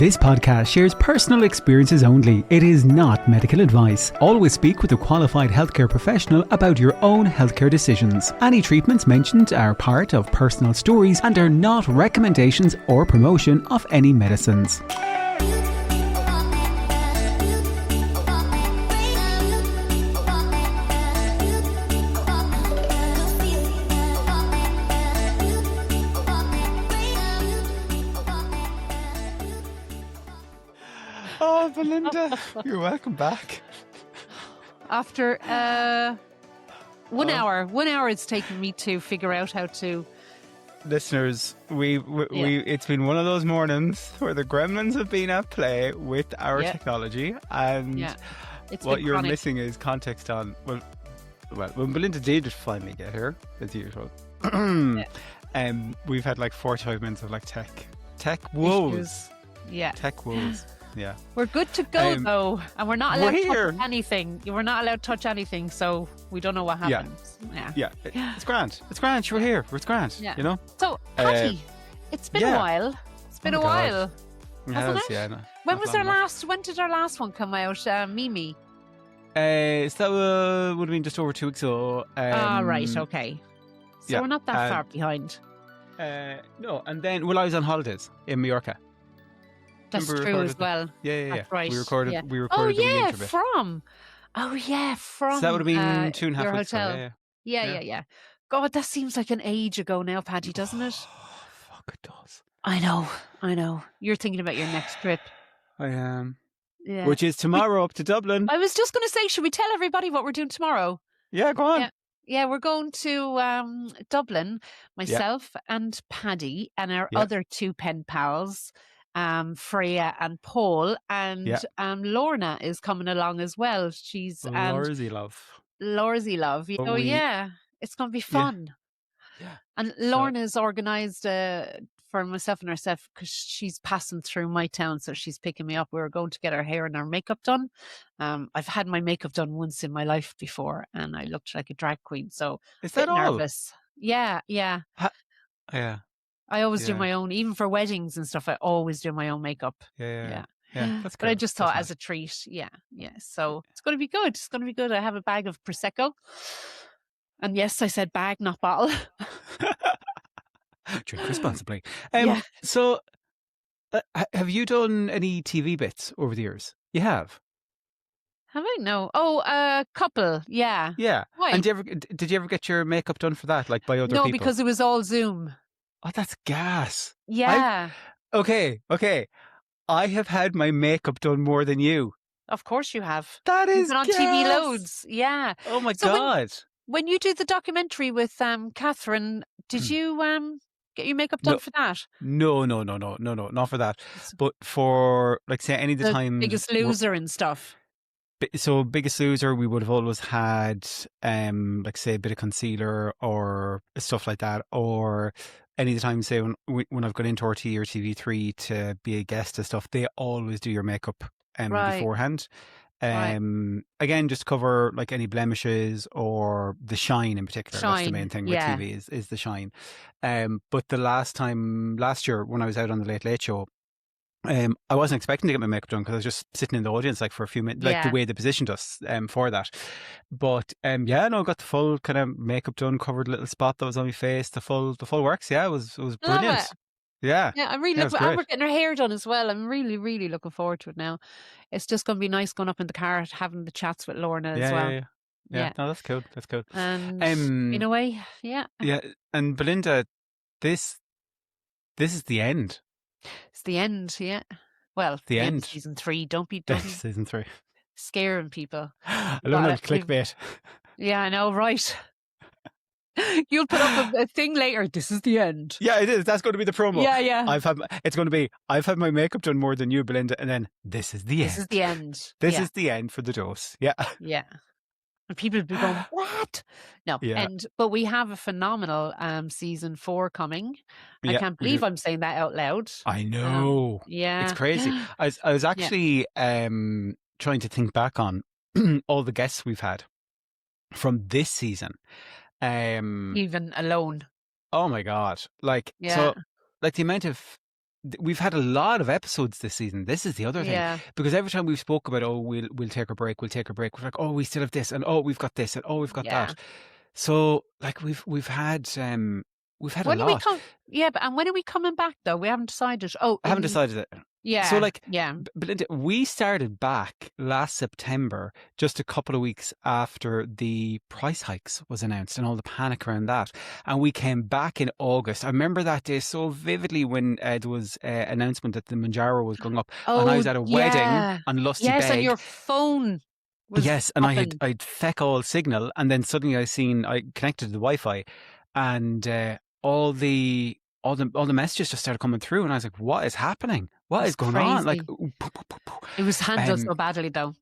This podcast shares personal experiences only. It is not medical advice. Always speak with a qualified healthcare professional about your own healthcare decisions. Any treatments mentioned are part of personal stories and are not recommendations or promotion of any medicines. Oh, Belinda, you're welcome back. After 1 hour. 1 hour it's taken me to figure out how to... Listeners, it's been one of those mornings where the gremlins have been at play with our technology, and what you're missing is context on, well, when Belinda did finally get here, as usual, we've had like 45 minutes of like tech woes. Issues. Yeah. Tech woes. Yeah. We're good to go though, and we're not allowed to here. touch anything. We're not allowed to touch anything, so we don't know what happens. Yeah. It's grand. It's grand. You're here. It's grand. Yeah. You know? So, Paddy, it's been a while. It's been a while. Hasn't it? Yeah. No, when did our last one come out? Mimi. So that would have been just over 2 weeks ago. Right, okay. So we're not that far behind. No, and then, I was on holidays in Mallorca. That's true as well. Yeah. That's right. We recorded. Yeah. We recorded. From. So that would have been 2.5 your weeks hotel. ago. Yeah. God, that seems like an age ago now, Paddy, doesn't it? Fuck, it does. I know. You're thinking about your next trip. I am. Yeah. Which is tomorrow up to Dublin. I was just going to say, should we tell everybody what we're doing tomorrow? Yeah, go on. Yeah, we're going to Dublin, myself and Paddy and our other two pen pals, Freya and Paul, and Lorna is coming along as well. She's Lorsy love. Oh yeah, it's going to be fun. Yeah. And Lorna's organised for myself and herself because she's passing through my town, so she's picking me up. We were going to get our hair and our makeup done. I've had my makeup done once in my life before, and I looked like a drag queen, so is that all? Nervous. Yeah. Yeah. I always do my own, even for weddings and stuff. I always do my own makeup. Yeah. That's good. But I just thought as a treat, So it's going to be good. It's going to be good. I have a bag of Prosecco, and yes, I said bag, not bottle. Drink responsibly. So, have you done any TV bits over the years? You have. Have I? No. Oh, a couple. Yeah. Yeah. Why? And did you ever get your makeup done for that, like by other people? No, because it was all Zoom. Oh, that's gas. Yeah. Okay. I have had my makeup done more than you. Of course you have. That is on gas. TV loads. Yeah. Oh my God. When you did the documentary with Catherine, did you get your makeup done for that? No, not for that. But for, like, say, any of the time... Biggest Loser and stuff. So, Biggest Loser, we would have always had, like, say, a bit of concealer or stuff like that. Or any of the time, say, when I've gone into RT or TV3 to be a guest and stuff, they always do your makeup beforehand. Again, just to cover like any blemishes or the shine in particular. That's the main thing with TV is the shine. But the last year when I was out on the Late Late Show, I wasn't expecting to get my makeup done because I was just sitting in the audience like for a few minutes, like the way they positioned us for that. But I got the full kind of makeup done, covered a little spot that was on my face, the full works. Yeah, it was brilliant. Yeah, I'm really looking. And we're getting our hair done as well. I'm really, really looking forward to it now. It's just going to be nice going up in the car, having the chats with Lorna as well. Yeah. No, that's cool. And in a way, yeah. And Belinda, this is the end. It's the end. Yeah. Well, the end of season 3. Don't be season 3 scaring people. I love that clickbait. Yeah, I know, right? You'll put up a thing later. This is the end. Yeah, it is. That's going to be the promo. Yeah. I've had my makeup done more than you, Belinda, and then this is the end. This is the end. This is the end for the dose. Yeah. Yeah. And people will be going, what? No. Yeah. But we have a phenomenal season 4 coming. I can't believe I'm saying that out loud. I know. It's crazy. I was actually trying to think back on all the guests we've had from this season. Even alone. Oh my God. So like the amount of we've had a lot of episodes this season. This is the other thing, Yeah. because every time we've spoke about, oh, we'll take a break, we're like, oh, we still have this, and oh, we've got this, and oh, we've got Yeah. that. So like we've had a When are we lot. and when are we coming back though? We haven't decided. Oh, I haven't decided it. Yeah. So like, yeah. Belinda, we started back last September, just a couple of weeks after the price hikes was announced and all the panic around that. And we came back in August. I remember that day so vividly when there was an announcement that the Manjaro was going up. Oh, and I was at a wedding yeah. on Lusty Yes, Beg. and your phone was Yes, and popping. I'd feck all signal, and then suddenly I connected to the Wi-Fi, and all the messages just started coming through, and I was like, "What is happening? What is going on?" Like, Crazy. It was handled so badly though.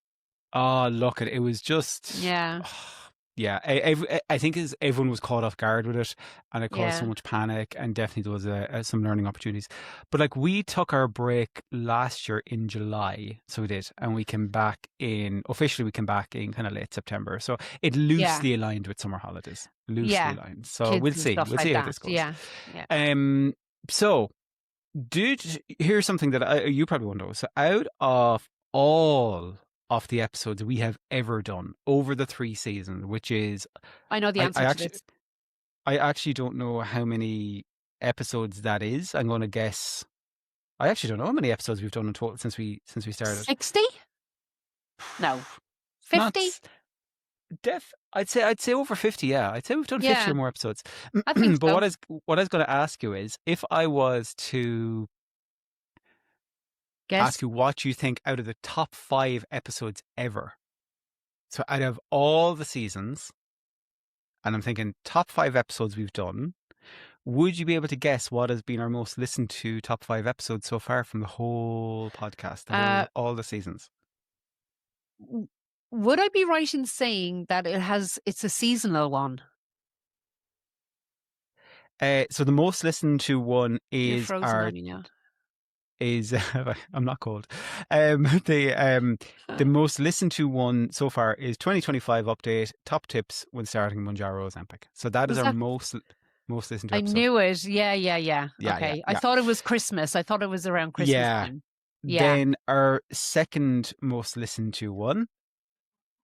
oh, look at it! It was just, Yeah. yeah. I think everyone was caught off guard with it, and it caused so Yeah. much panic, and definitely there was some learning opportunities. But like, we took our break last year in July, so we did, and we came back officially we came back in kind of late September. So it loosely aligned with summer holidays, loosely Yeah. aligned. So Kids we'll and see, stuff we'll like see how that. this goes. Yeah. Yeah. So here's something that you probably won't know. So out of all of the episodes we have ever done over the 3 seasons, which is, I know the answer to this. I actually don't know how many episodes that is. I'm going to guess. I actually don't know how many episodes we've done in total since we started. 60? No. 50? I'd say over 50. Yeah, I'd say we've done 50 or more episodes. I think But so. what I was going to ask you is, if I was to ask you what you think out of the top 5 episodes ever. So out of all the seasons, and I'm thinking top 5 episodes we've done, would you be able to guess what has been our most listened to top 5 episodes so far from the whole podcast, all the seasons? Would I be right in saying that it's a seasonal one? So the most listened to one You're is frozen on me now. I'm not cold. The most listened to one so far is 2025 update, top tips when starting Manjaro Ozempic. So that is our most listened to episode. I knew it. Yeah. Okay. I thought it was Christmas. I thought it was around Christmas time. Yeah. Then our second most listened to one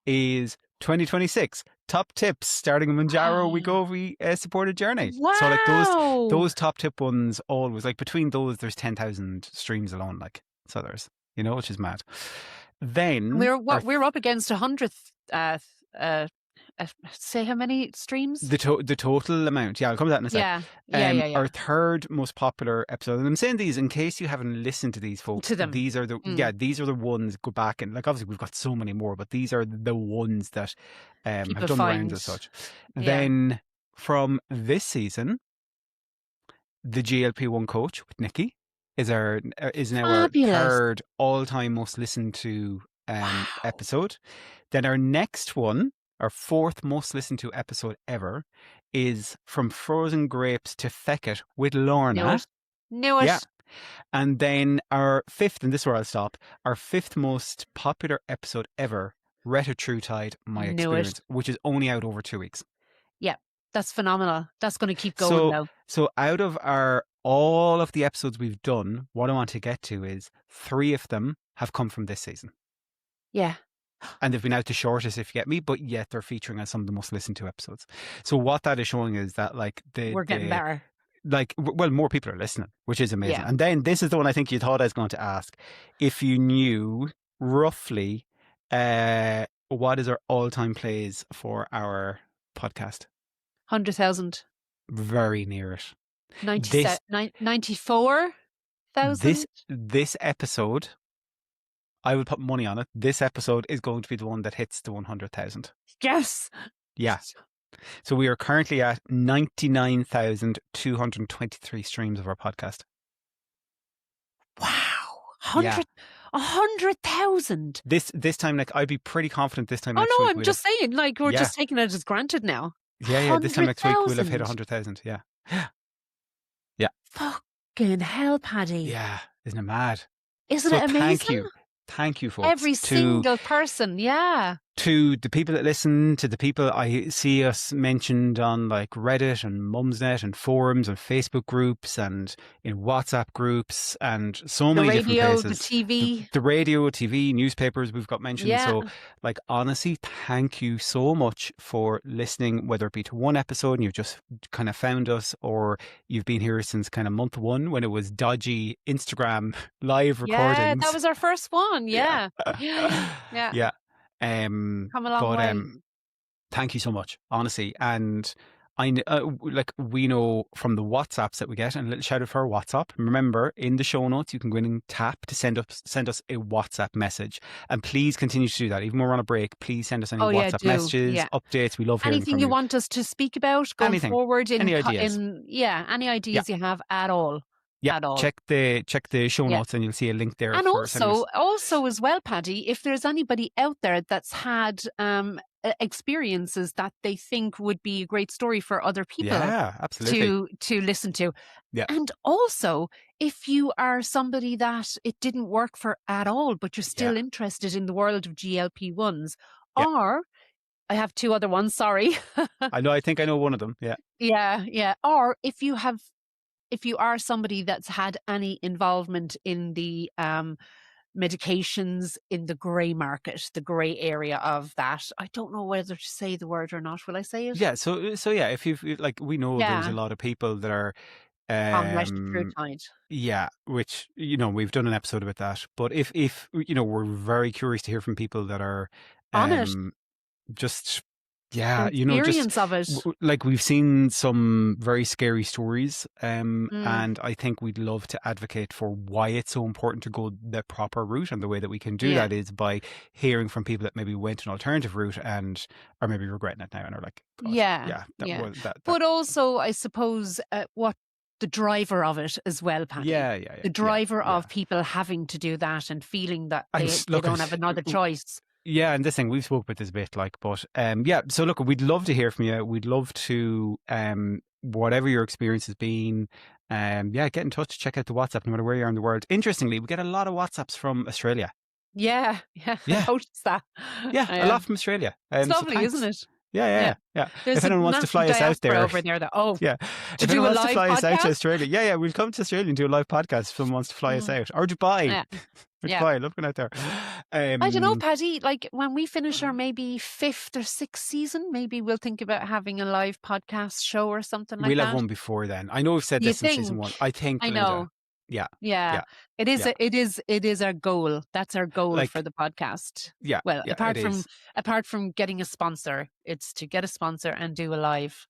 is 2026 top tips starting a Manjaro Wegovy supported journey. Wow. So like those top tip ones always, like between those there's 10,000 streams alone, like, so there's, which is mad. Then we're up against 100th say how many streams? The total amount. Yeah, I'll come to that in a sec. Yeah. Our third most popular episode, and I'm saying these in case you haven't listened to these, folks. To them. These are these are the ones. Go back and, like, obviously we've got so many more, but these are the ones that have done the rounds as such. Yeah. Then from this season, the GLP-1 coach with Nikki is now Fabulous. our third all-time most listened to episode. Then our next one, our fourth most listened to episode ever, is From Frozen Grapes to Feck It with Lorna. Knew it. Yeah. And then our fifth, and this is where I'll stop, our fifth most popular episode ever, Retatrutide, My Experience, which is only out over 2 weeks. Yeah, that's phenomenal. That's going to keep going now. So out of all of the episodes we've done, what I want to get to is 3 of them have come from this season. Yeah. And they've been out the shortest, if you get me, but yet they're featuring as some of the most listened to episodes. So what that is showing is that, like, we're getting better. Like, well, more people are listening, which is amazing. Yeah. And then this is the one I think you thought I was going to ask. If you knew roughly what is our all-time plays for our podcast? 100,000. Very near it. 94,000? This episode, I would put money on it. This episode is going to be the one that hits the 100,000. Yes. Yeah. So we are currently at 99,223 streams of our podcast. Wow. 100,000. This time, like, I'd be pretty confident this time next week. Oh, no, I'm just saying, like, we're just taking it as granted now. Yeah. This time next week we'll have hit 100,000. Yeah. Yeah. Fucking hell, Paddy. Yeah. Isn't it mad? Isn't it amazing? Thank you, folks. Every single person. Yeah. to the people that listen, to the people I see us mentioned on like Reddit and Mumsnet and forums and Facebook groups and in WhatsApp groups and so The many different radio, the places. TV. The radio, TV, newspapers we've got mentioned. Yeah. So like honestly, thank you so much for listening, whether it be to one episode and you've just kind of found us, or you've been here since kind of month one when it was dodgy Instagram live recordings. Yeah, that was our first one. Yeah. Yeah. Yeah. Come a long But way. thank you so much, honestly. And like we know from the WhatsApps that we get, and a little shout out for our WhatsApp. Remember, in the show notes, you can go in and tap to send us a WhatsApp message. And please continue to do that. Even when we're on a break, please send us any WhatsApp messages, updates. We love hearing anything from you want us to speak about going forward. Any ideas? Any ideas you have at all. Yeah, at all. check the show notes and you'll see a link there. And also as well, Paddy, if there's anybody out there that's had experiences that they think would be a great story for other people to listen to. Yeah. And also, if you are somebody that it didn't work for at all, but you're still interested in the world of GLP-1s, or I have two other ones, sorry. I think I know one of them. Yeah. Yeah. Or if you are somebody that's had any involvement in the medications in the grey market, the grey area of that, I don't know whether to say the word or not. Will I say it? Yeah. So yeah, if you've like, we know there's a lot of people that are yeah, which we've done an episode about that. But if we're very curious to hear from people that are on it, just. Yeah, experience of it. Like we've seen some very scary stories, and I think we'd love to advocate for why it's so important to go the proper route, and the way that we can do that is by hearing from people that maybe went an alternative route and are maybe regretting it now and are like, But also, I suppose, what the driver of it as well, Paddy. The driver of people having to do that and feeling that they don't have another choice. Yeah, and this thing, we've spoke about this a bit, like, but so look, we'd love to hear from you. We'd love to, whatever your experience has been, get in touch, check out the WhatsApp, no matter where you are in the world. Interestingly, we get a lot of WhatsApps from Australia. Yeah. I noticed that. Yeah, a lot from Australia. It's lovely, isn't it? Yeah. If anyone wants to fly us out there, over there, if anyone wants to fly us out to Australia, we'll come to Australia and do a live podcast. If someone wants to fly us out, or Dubai. Dubai, looking out there. I don't know, Paddy. Like when we finish our maybe 5th or 6th season, maybe we'll think about having a live podcast show or something like that. We'll have one before then. I know we've said this in season 1. I think. I know. Yeah. It is our goal. That's our goal for the podcast. Yeah. Well, apart from getting a sponsor, it's to get a sponsor and do a live.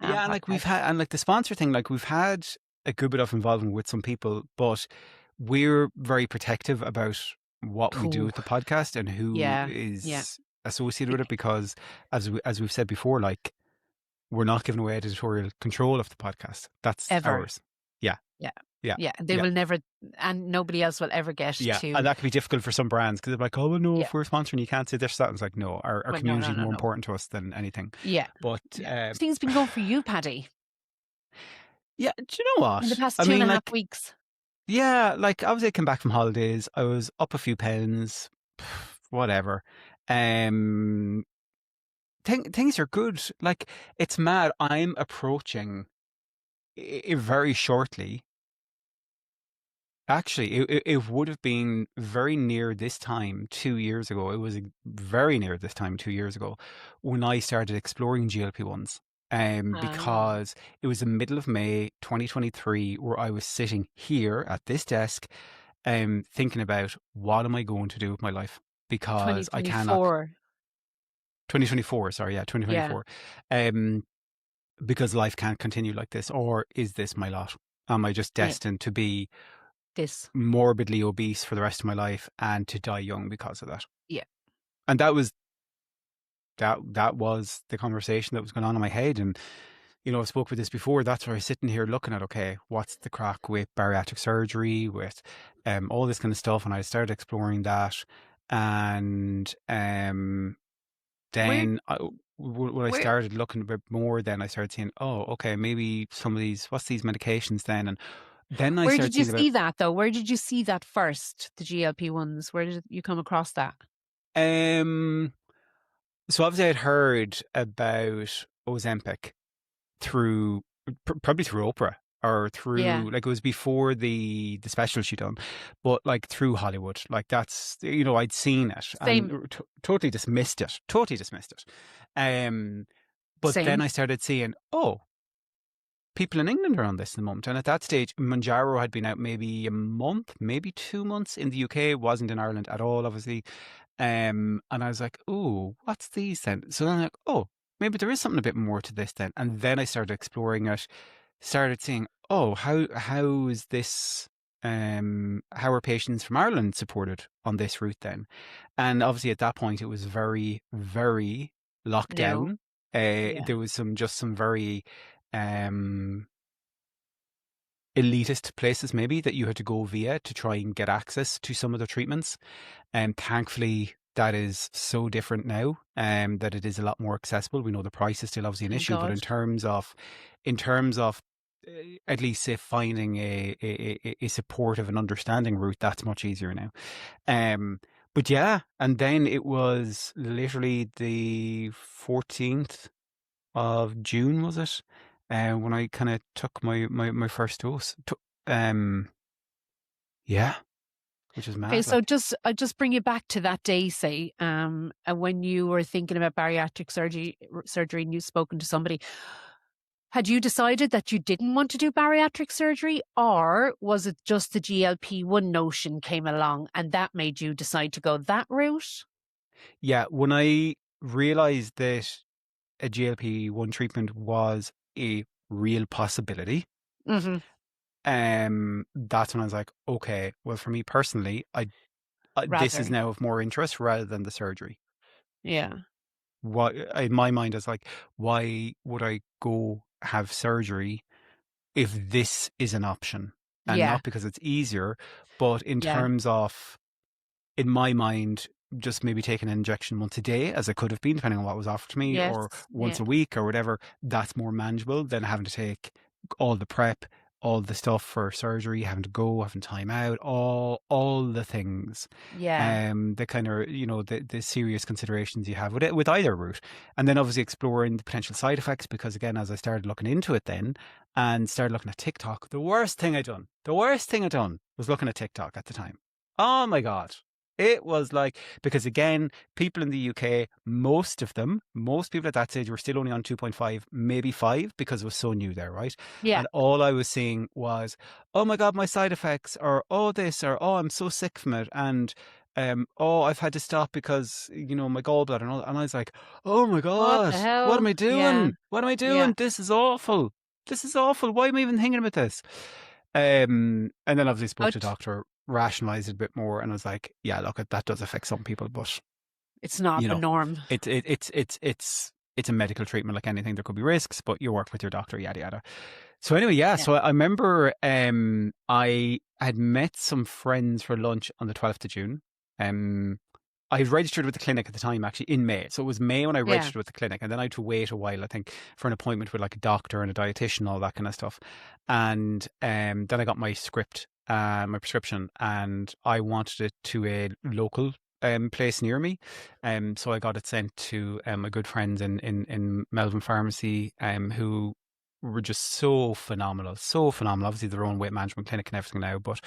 Like we've had, and like the sponsor thing, like we've had a good bit of involvement with some people, but we're very protective about what we do with the podcast and who is associated with it, because as we've said before, like we're not giving away editorial control of the podcast. That's ours. Yeah. They will never, and nobody else will ever get to. And that can be difficult for some brands, because they're like, oh, well, no, if we're sponsoring, you can't say this, that. And it's like, no, our community is more important to us than anything. Yeah. But things been going for you, Paddy. Yeah, do you know what? In the past 2.5 weeks. Yeah, like obviously I came back from holidays. I was up a few pounds, whatever. Things are good. Like, it's mad. I'm approaching very shortly. Actually, it would have been very near this time 2 years ago. It was very near this time 2 years ago when I started exploring GLP-1s. Because it was the middle of May 2023 where I was sitting here at this desk thinking about what am I going to do with my life, because I cannot 2024, sorry, 2024. Because life can't continue like this, or is this my lot? Am I just destined to be morbidly obese for the rest of my life and to die young because of that? Yeah. And that was the conversation that was going on in my head. And I spoke with this before. That's where I was sitting here looking at, okay, what's the crack with bariatric surgery, with all this kind of stuff. And I started exploring that. And then when I started looking a bit more, then I started saying, oh, okay, maybe some of these, what's these medications then? And then I started. Where did you see that though? Where did you see that first? The GLP-1s? Where did you come across that? So obviously I'd heard about Ozempic through probably through Oprah or Yeah, through like it was before the special she done, but like through Hollywood, like that's I'd seen it and same, totally dismissed it, totally dismissed it. Um, but then same. I started seeing, oh, people in England are on this at the moment, and at that stage, Manjaro had been out maybe a month, maybe 2 months in the UK. It wasn't in Ireland at all, obviously. And I was like, oh, what's these then? So then I'm like, oh, maybe there is something a bit more to this then. And then I started exploring it, started seeing, oh, how is this how are patients from Ireland supported on this route then? And obviously at that point it was very, very locked No, down. yeah, There was some very um elitist places maybe that you had to go via to try and get access to some of the treatments. And thankfully, that is so different now, that it is a lot more accessible. We know the price is still obviously an thank issue, but God. in terms of at least say finding a supportive and understanding route, that's much easier now. Um, but yeah, and then it was literally the 14th of June, was it? When I kind of took my first dose. Um, yeah, which is Okay, mad. so Like, I just bring you back to that day, say, when you were thinking about bariatric surgery, and you've spoken to somebody. Had you decided that you didn't want to do bariatric surgery, or was it just the GLP-1 notion came along and that made you decide to go that route? yeah, when I realized that a GLP-1 treatment was a real possibility, Hmm. that's when I was like, okay, well, for me personally, this is Rather, now of more interest rather than the surgery. yeah, What in my mind is like, why would I go have surgery if this is an option? And yeah, not because it's easier, but in yeah, terms of, in my mind, just maybe taking an injection once a day, as it could have been, depending on what was offered to me, or yes, once yeah, a week or whatever, that's more manageable than having to take all the prep, all the stuff for surgery, having to go, having time out, all the things. yeah, The kind of, the serious considerations you have with it, with either route. And then obviously exploring the potential side effects, because again, as I started looking into it then and started looking at TikTok, the worst thing I done was looking at TikTok at the time. Oh my God. It was like, because again, people in the UK, most people at that stage were still only on 2.5, maybe 5, because it was so new there, right? yeah. And all I was seeing was, oh my God, my side effects, or oh this, or oh, I'm so sick from it. And oh, I've had to stop because, my gallbladder and all. And I was like, oh my What the God, what am hell? I Yeah, doing? What am I yeah. doing? This is awful. This is awful. Why am I even thinking about this? And then obviously spoke to a Out. doctor, rationalized it a bit more, and I was like, yeah, look, that does affect some people, but It's not you the know, norm. it's a medical treatment like anything. There could be risks, but you work with your doctor, yada yada. So anyway, yeah. Yeah, So I remember I had met some friends for lunch on the 12th of June. Um, I had registered with the clinic at the time, actually in May. So it was May when I yeah. registered with the clinic, and then I had to wait a while, I think, for an appointment with like a doctor and a dietitian, all that kind of stuff. And then I got my script, my prescription, and I wanted it to a local place near me. So I got it sent to my good friends in Melbourne Pharmacy, who were just so phenomenal, so phenomenal. Obviously, their own weight management clinic and everything now, but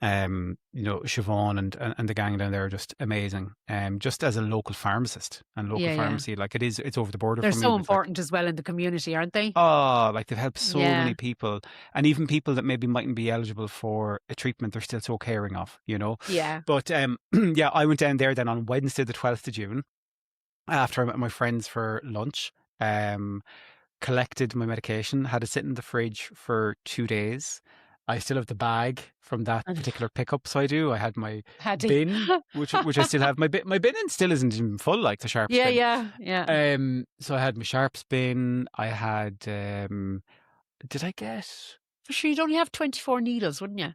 Siobhan and the gang down there are just amazing. Just as a local pharmacist and local Yeah, yeah. pharmacy, like it's over the border They're from me, so but it's like, important as well in the community, aren't they? oh, like they've helped so Yeah, many people, and even people that maybe mightn't be eligible for a treatment, they're still so caring of. yeah. But yeah, I went down there then on Wednesday, the 12th of June, after I met my friends for lunch. Um, Collected my medication, had it sit in the fridge for 2 days. I still have the bag from that And particular pickup. So I do. I had my Paddy. bin, which I still have. My bin and still isn't even full, like the sharps Yeah, bin. yeah, yeah. So I had my sharps bin. I had. Did I get? For sure, you'd only have 24 needles, wouldn't you?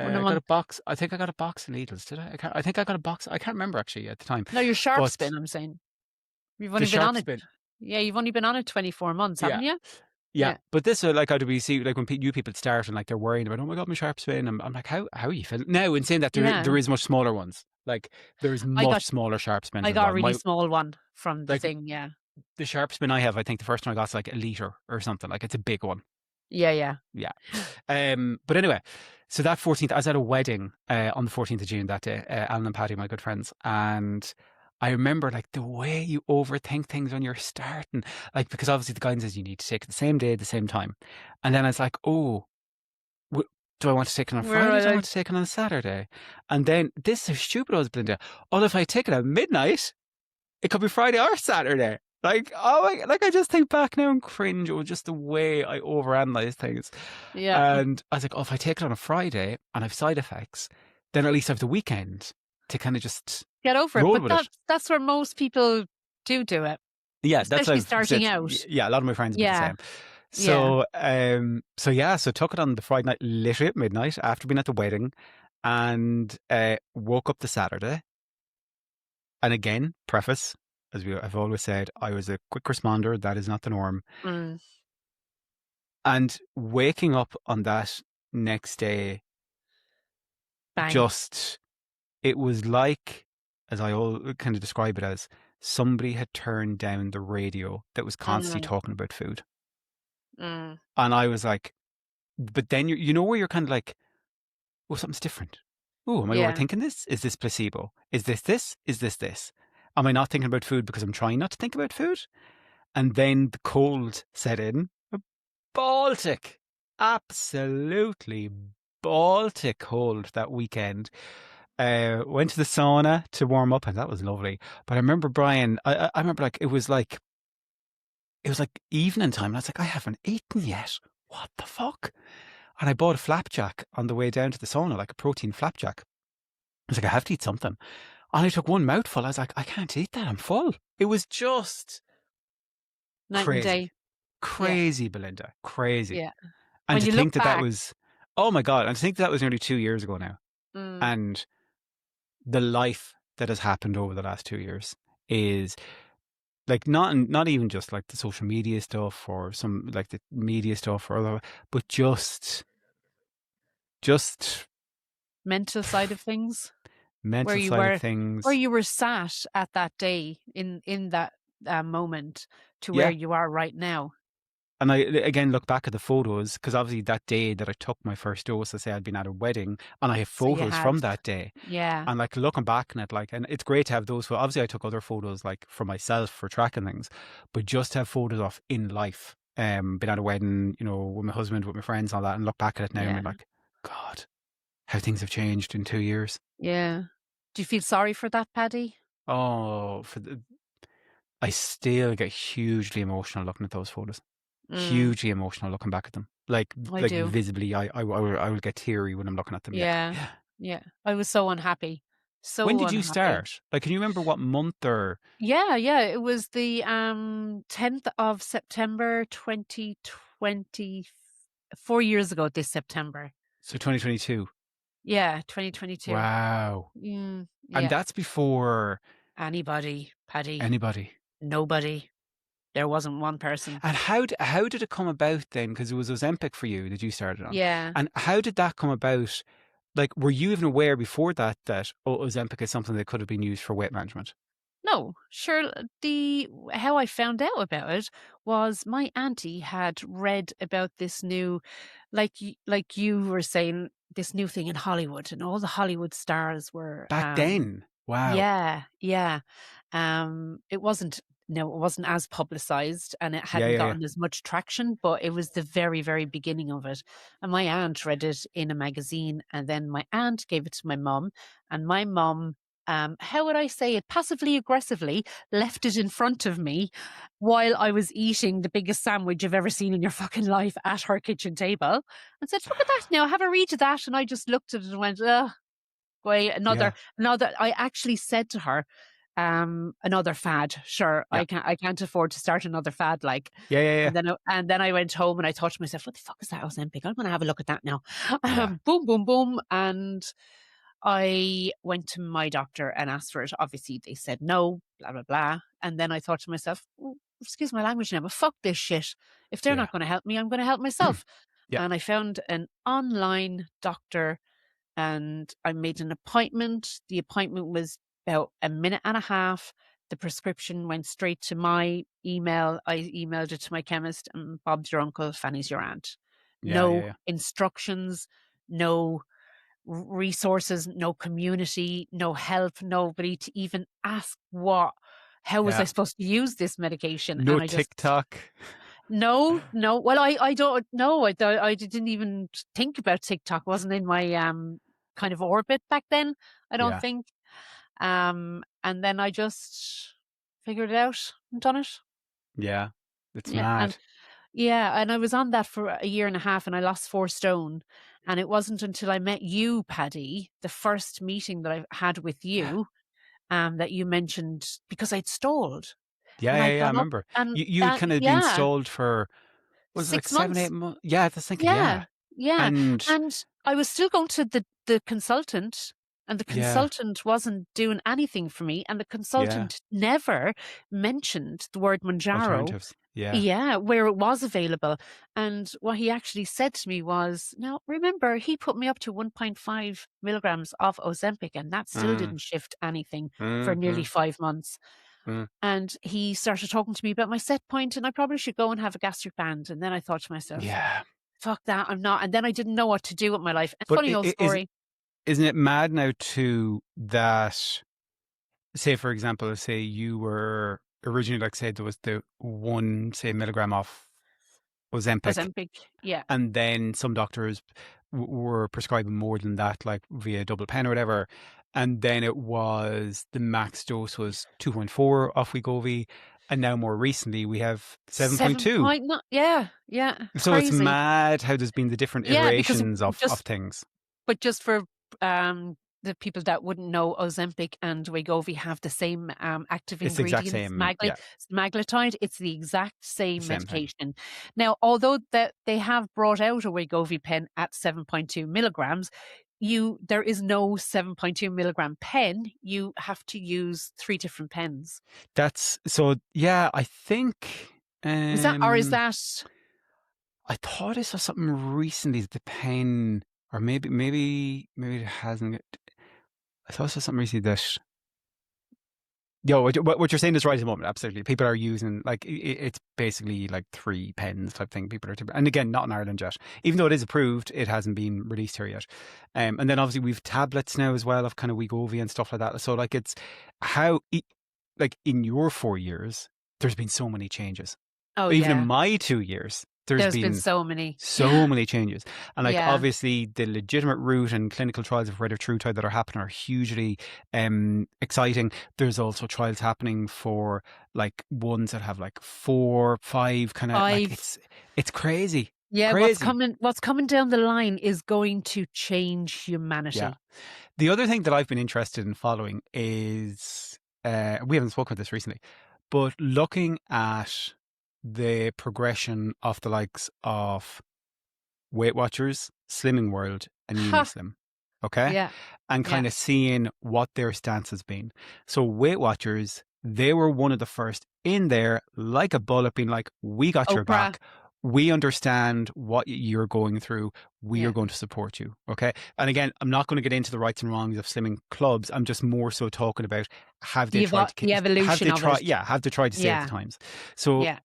One a I got a month. box. I think I got a box of needles. Did I? I think I got a box. I can't remember actually at the time. No, your sharp But spin, I'm saying. You've the only been on sharps it. bin. Yeah, you've only been on it 24 months, Yeah. haven't you? Yeah, Yeah. but this like IWC, like when new people start and like they're worrying about, oh my God, my sharp spin. I'm like, how are you feeling now? In saying that there Yeah. is much smaller ones, Like there's I got much smaller sharp spins I got a involved. really small one from the Like thing. Yeah. the sharp spin I have, I think the first one I got is like a liter or something. Like it's a big one. Yeah. Yeah. Yeah. But anyway, so that 14th, I was at a wedding on the 14th of June that day, Alan and Paddy, my good friends. And I remember like the way you overthink things when you're starting, like, because obviously the guidance is you need to take it the same day, the same time. And then I was like, oh, do I want to take it on a Where Friday? I Do I like, want to take it on a Saturday? And then this is how stupid I was, Belinda. Oh, if I take it at midnight, it could be Friday or Saturday. Like, oh my, like I just think back now and cringe over just the way I overanalyze things. yeah. And I was like, oh, if I take it on a Friday and I have side effects, then at least I have the weekend to kind of just Get over it. roll But with it. that's where most people do it, Yeah, that's what especially I've starting said. out. Yeah, a lot of my friends would be the Yeah. same. Yeah. So took it on the Friday night, literally at midnight after being at the wedding, and woke up the Saturday. And again, preface, I've always said, I was a quick responder. That is not the norm. Mm. And waking up on that next day, Bang. it was like, as I all kind of describe it as, somebody had turned down the radio that was constantly Mm. talking about food. Mm. And I was like, but then you know where you're kind of like, oh, something's different. Oh, am I Yeah. overthinking this? Is this placebo? Is this this? Is this this? Am I not thinking about food because I'm trying not to think about food? And then the cold set in. Baltic. Absolutely Baltic cold that weekend. Went to the sauna to warm up, and that was lovely. But I remember, Brian, I remember like it was like evening time, and I was like, I haven't eaten yet. What the fuck? And I bought a flapjack on the way down to the sauna, like a protein flapjack. I was like, I have to eat something. And I took one mouthful. I was like, I can't eat that. I'm full. It was just Night and crazy. day. Yeah. Crazy, Belinda. Crazy. Yeah. And When to you look think that back. was, oh my God, and to think that was nearly 2 years ago now. Mm. And the life that has happened over the last 2 years is like not even just like the social media stuff or some like the media stuff or other, but just Mental side of things. mental side of things. Where you were sat at that day in that moment to where Yeah. you are right now. And I again look back at the photos because obviously that day that I took my first dose, I say I'd been at a wedding, and I have So you photos had, from that day. yeah, And like looking back on it, like, and it's great to have those. Obviously, I took other photos like for myself for tracking things, but just to have photos of in life, been at a wedding, you know, with my husband, with my friends, all that, and look back at it now and yeah, be like, God, how things have changed in 2 years. yeah. Do you feel sorry for that, Paddy? Oh, I still get hugely emotional looking at those photos. Mm, Hugely emotional looking back at them. Like I do. visibly, I will get teary when I'm looking at them. Yeah. Yeah, yeah. I was so unhappy. So When did you unhappy. start? Like, can you remember what month or? Yeah, yeah. It was the 10th of September 2020, 4 years ago this September. So 2022. Yeah, 2022. Wow. Mm, And yeah. that's before Anybody, Paddy, anybody. nobody. There wasn't one person. And how did it come about then? Because it was Ozempic for you that you started on. Yeah. And how did that come about? Like, were you even aware before that Ozempic is something that could have been used for weight management? No, sure. How I found out about it was my auntie had read about this new, like you were saying, this new thing in Hollywood, and all the Hollywood stars were Back then? Wow. yeah, yeah. It wasn't as publicized, and it hadn't Yeah. gotten as much traction, but it was the very, very beginning of it. And my aunt read it in a magazine, and then my aunt gave it to my mum, and my mum, how would I say it, passively aggressively left it in front of me while I was eating the biggest sandwich you've ever seen in your fucking life at her kitchen table, and said, "Look at that now, have a read of that." And I just looked at it and went, ugh. Wait, Yeah. another. I actually said to her, another fad. Sure, Yeah. I can't afford to start another fad. Like, Yeah. and then I went home and I thought to myself, what the fuck is that Ozempic? I'm going to have a look at that now. Yeah. Boom, boom, boom, and I went to my doctor and asked for it. Obviously, they said no. Blah blah blah. And then I thought to myself, "Oh, excuse my language now, but fuck this shit. If they're Yeah. not going to help me, I'm going to help myself." Yeah. And I found an online doctor and I made an appointment. The appointment was about a minute and a half. The prescription went straight to my email. I emailed it to my chemist, and Bob's your uncle, Fanny's your aunt. Yeah, yeah, No yeah. instructions, no resources, no community, no help, nobody to even ask how was I Yeah. supposed to use this medication? No And I just, TikTok. no. Well, I don't know. I didn't even think about TikTok. Wasn't in my kind of orbit back then, I don't Yeah. think. And then I just figured it out and done it. Yeah. It's Yeah. And mad. yeah, and I was on that for a year and a half, and I lost 4 stone. And it wasn't until I met you, Paddy, the first meeting that I had with you, that you mentioned, because I'd stalled Yeah, and yeah, I'd yeah. I gone up remember. and You had kind of been yeah, stalled for, was it like 6 7, months. 8 months? Yeah, I was thinking, Yeah, yeah. yeah. And And I was still going to the consultant, and the yeah, consultant wasn't doing anything for me, and the yeah. consultant never mentioned the word Manjaro, Alternatives. Yeah. yeah, where it was available. And what he actually said to me was, now remember, he put me up to 1.5 milligrams of Ozempic, and that still Mm, didn't shift anything for mm, nearly mm, 5 months. mm. And he started talking to me about my set point, and I probably should go and have a gastric band. And then I thought to myself, Yeah. fuck that, I'm not. And then I didn't know what to do with my life. And But funny old story. isn't it mad now too that, say, for example, say you were originally, like, say there was the 1 milligram of Ozempic, Ozempic, yeah. and then some doctors were prescribing more than that, like via double pen or whatever. And then it was the max dose was 2.4 off Wegovy. And now more recently we have 7 7.2. point, not, yeah, yeah, So it's crazy. mad how there's been the different Yeah, because iterations of just things. But just for the people that wouldn't know, Ozempic and Wegovy have the same active It's the exact ingredient, same. Yeah. semaglutide. It's the exact same Same thing. medication. Now, although that they have brought out a Wegovy pen at 7.2 milligrams, there is no 7.2 milligram pen. You have to use 3 different pens. That's so, yeah, I think, Is that, or is that? I thought I saw something recently that the pen, or maybe it hasn't. I thought I saw something recently that, what you're saying is right at the moment. Absolutely, people are using, like, it's basically like 3 pens type thing. People are, and again, not in Ireland yet. Even though it is approved, it hasn't been released here yet. And then obviously we've tablets now as well of kind of Wegovy and stuff like that. So like it's how, like in your 4 years, there's been so many changes. Oh Even in yeah, my 2 years, there's there's been been so many. so many changes. And like Yeah. obviously the legitimate route and clinical trials of retatrutide that are happening are hugely exciting. There's also trials happening for like ones that have like 4, 5 kind of, like it's crazy. Yeah, Crazy. what's coming down the line is going to change humanity. Yeah. The other thing that I've been interested in following is, we haven't spoken about this recently, but looking at the progression of the likes of Weight Watchers, Slimming World, and Ha! Unislim. Okay? Yeah. And kind Yeah. of seeing what their stance has been. So Weight Watchers, they were one of the first in there, like a bullet, being like, we got your Oprah. back. We understand what you're going through. We are Yeah. going to support you. Okay. And again, I'm not going to get into the rights and wrongs of slimming clubs. I'm just more so talking about, have they tried to, The evolution of it. have they tried to save Yeah. the times? So Yeah.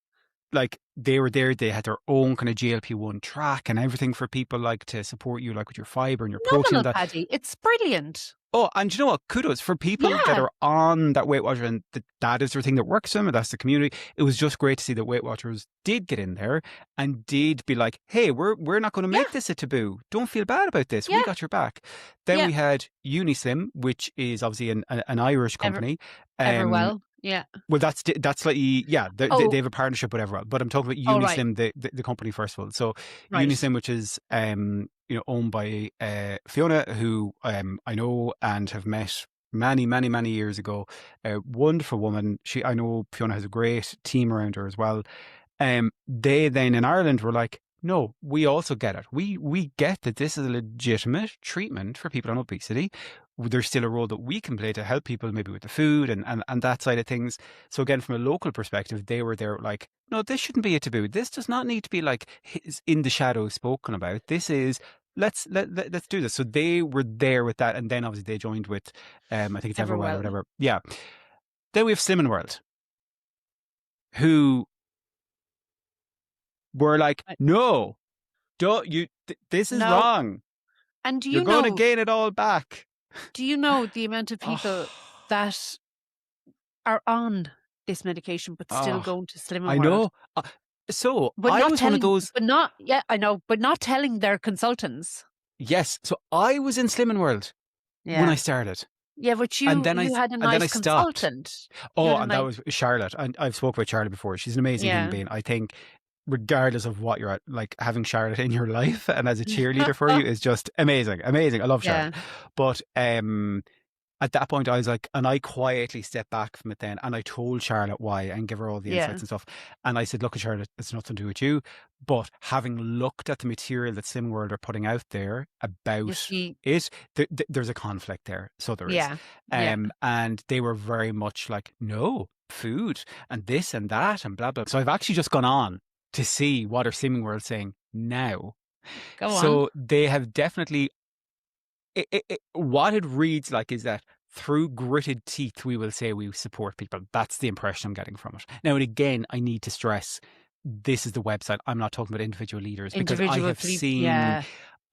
like they were there, they had their own kind of GLP-1 track and everything for people, like to support you, like with your fiber and your protein. Phenomenal, Paddy. It's brilliant. Oh, and you know what? Kudos for people that Yeah. are on that Weight Watcher, and that is their thing that works for them, and that's the community. It was just great to see that Weight Watchers did get in there and did be like, hey, we're not going to make Yeah. this a taboo. Don't feel bad about this. We Yeah. got your back. Then Yeah. we had Unislim, which is obviously an Irish company. Everwell. Yeah. Well, that's slightly, yeah. They Oh. have a partnership with Everwell, but I'm talking about Oh, right. Unislim, the company first of all. So Right. Unislim, which is owned by Fiona, who I know and have met many years ago. A wonderful woman. I know Fiona has a great team around her as well. They then in Ireland were like, no, we also get it. We get that this is a legitimate treatment for people on obesity. There's still a role that we can play to help people maybe with the food and that side of things. So again, from a local perspective, they were there like, no, this shouldn't be a taboo. This does not need to be like in the shadows spoken about. This is let's do this. So they were there with that, and then obviously they joined with, I think it's Everwell or Everwell. whatever. Yeah. Then we have Slimming World, who were like, I- no, don't you? This is No. wrong. And do You're you going to know? gain it all back. Do you know the amount of Oh, people that are on this medication but still oh, going to Slimming I World? know. So But I not was one of telling, those. but not, yeah, I know, but not telling their consultants. Yes. So I was in Slimming World when I Yeah. started. Yeah, but And then you had a and then I nice stopped. consultant. You Oh, had a and that nice, was Charlotte. And I've spoken with Charlotte before. She's an amazing human yeah. being. I think regardless of what you're at, like having Charlotte in your life and as a cheerleader for you is just amazing. Amazing. I love Charlotte. Yeah. But at that point I was like, and I quietly stepped back from it then, and I told Charlotte why and give her all the Yeah. insights and stuff. And I said, look, at Charlotte, it's nothing to do with you. But having looked at the material that Slimming World are putting out there You about see, it, there's a conflict there. So there is. yeah. Yeah. And they were very much like, no, food and this and that and blah, blah. So I've actually just gone on to see what are Slimming World saying now. Go on. So they have definitely, what it reads like is that through gritted teeth, we will say we support people. That's the impression I'm getting from it. Now, and again, I need to stress, this is the website. I'm not talking about individual leaders, because I have seen, yeah.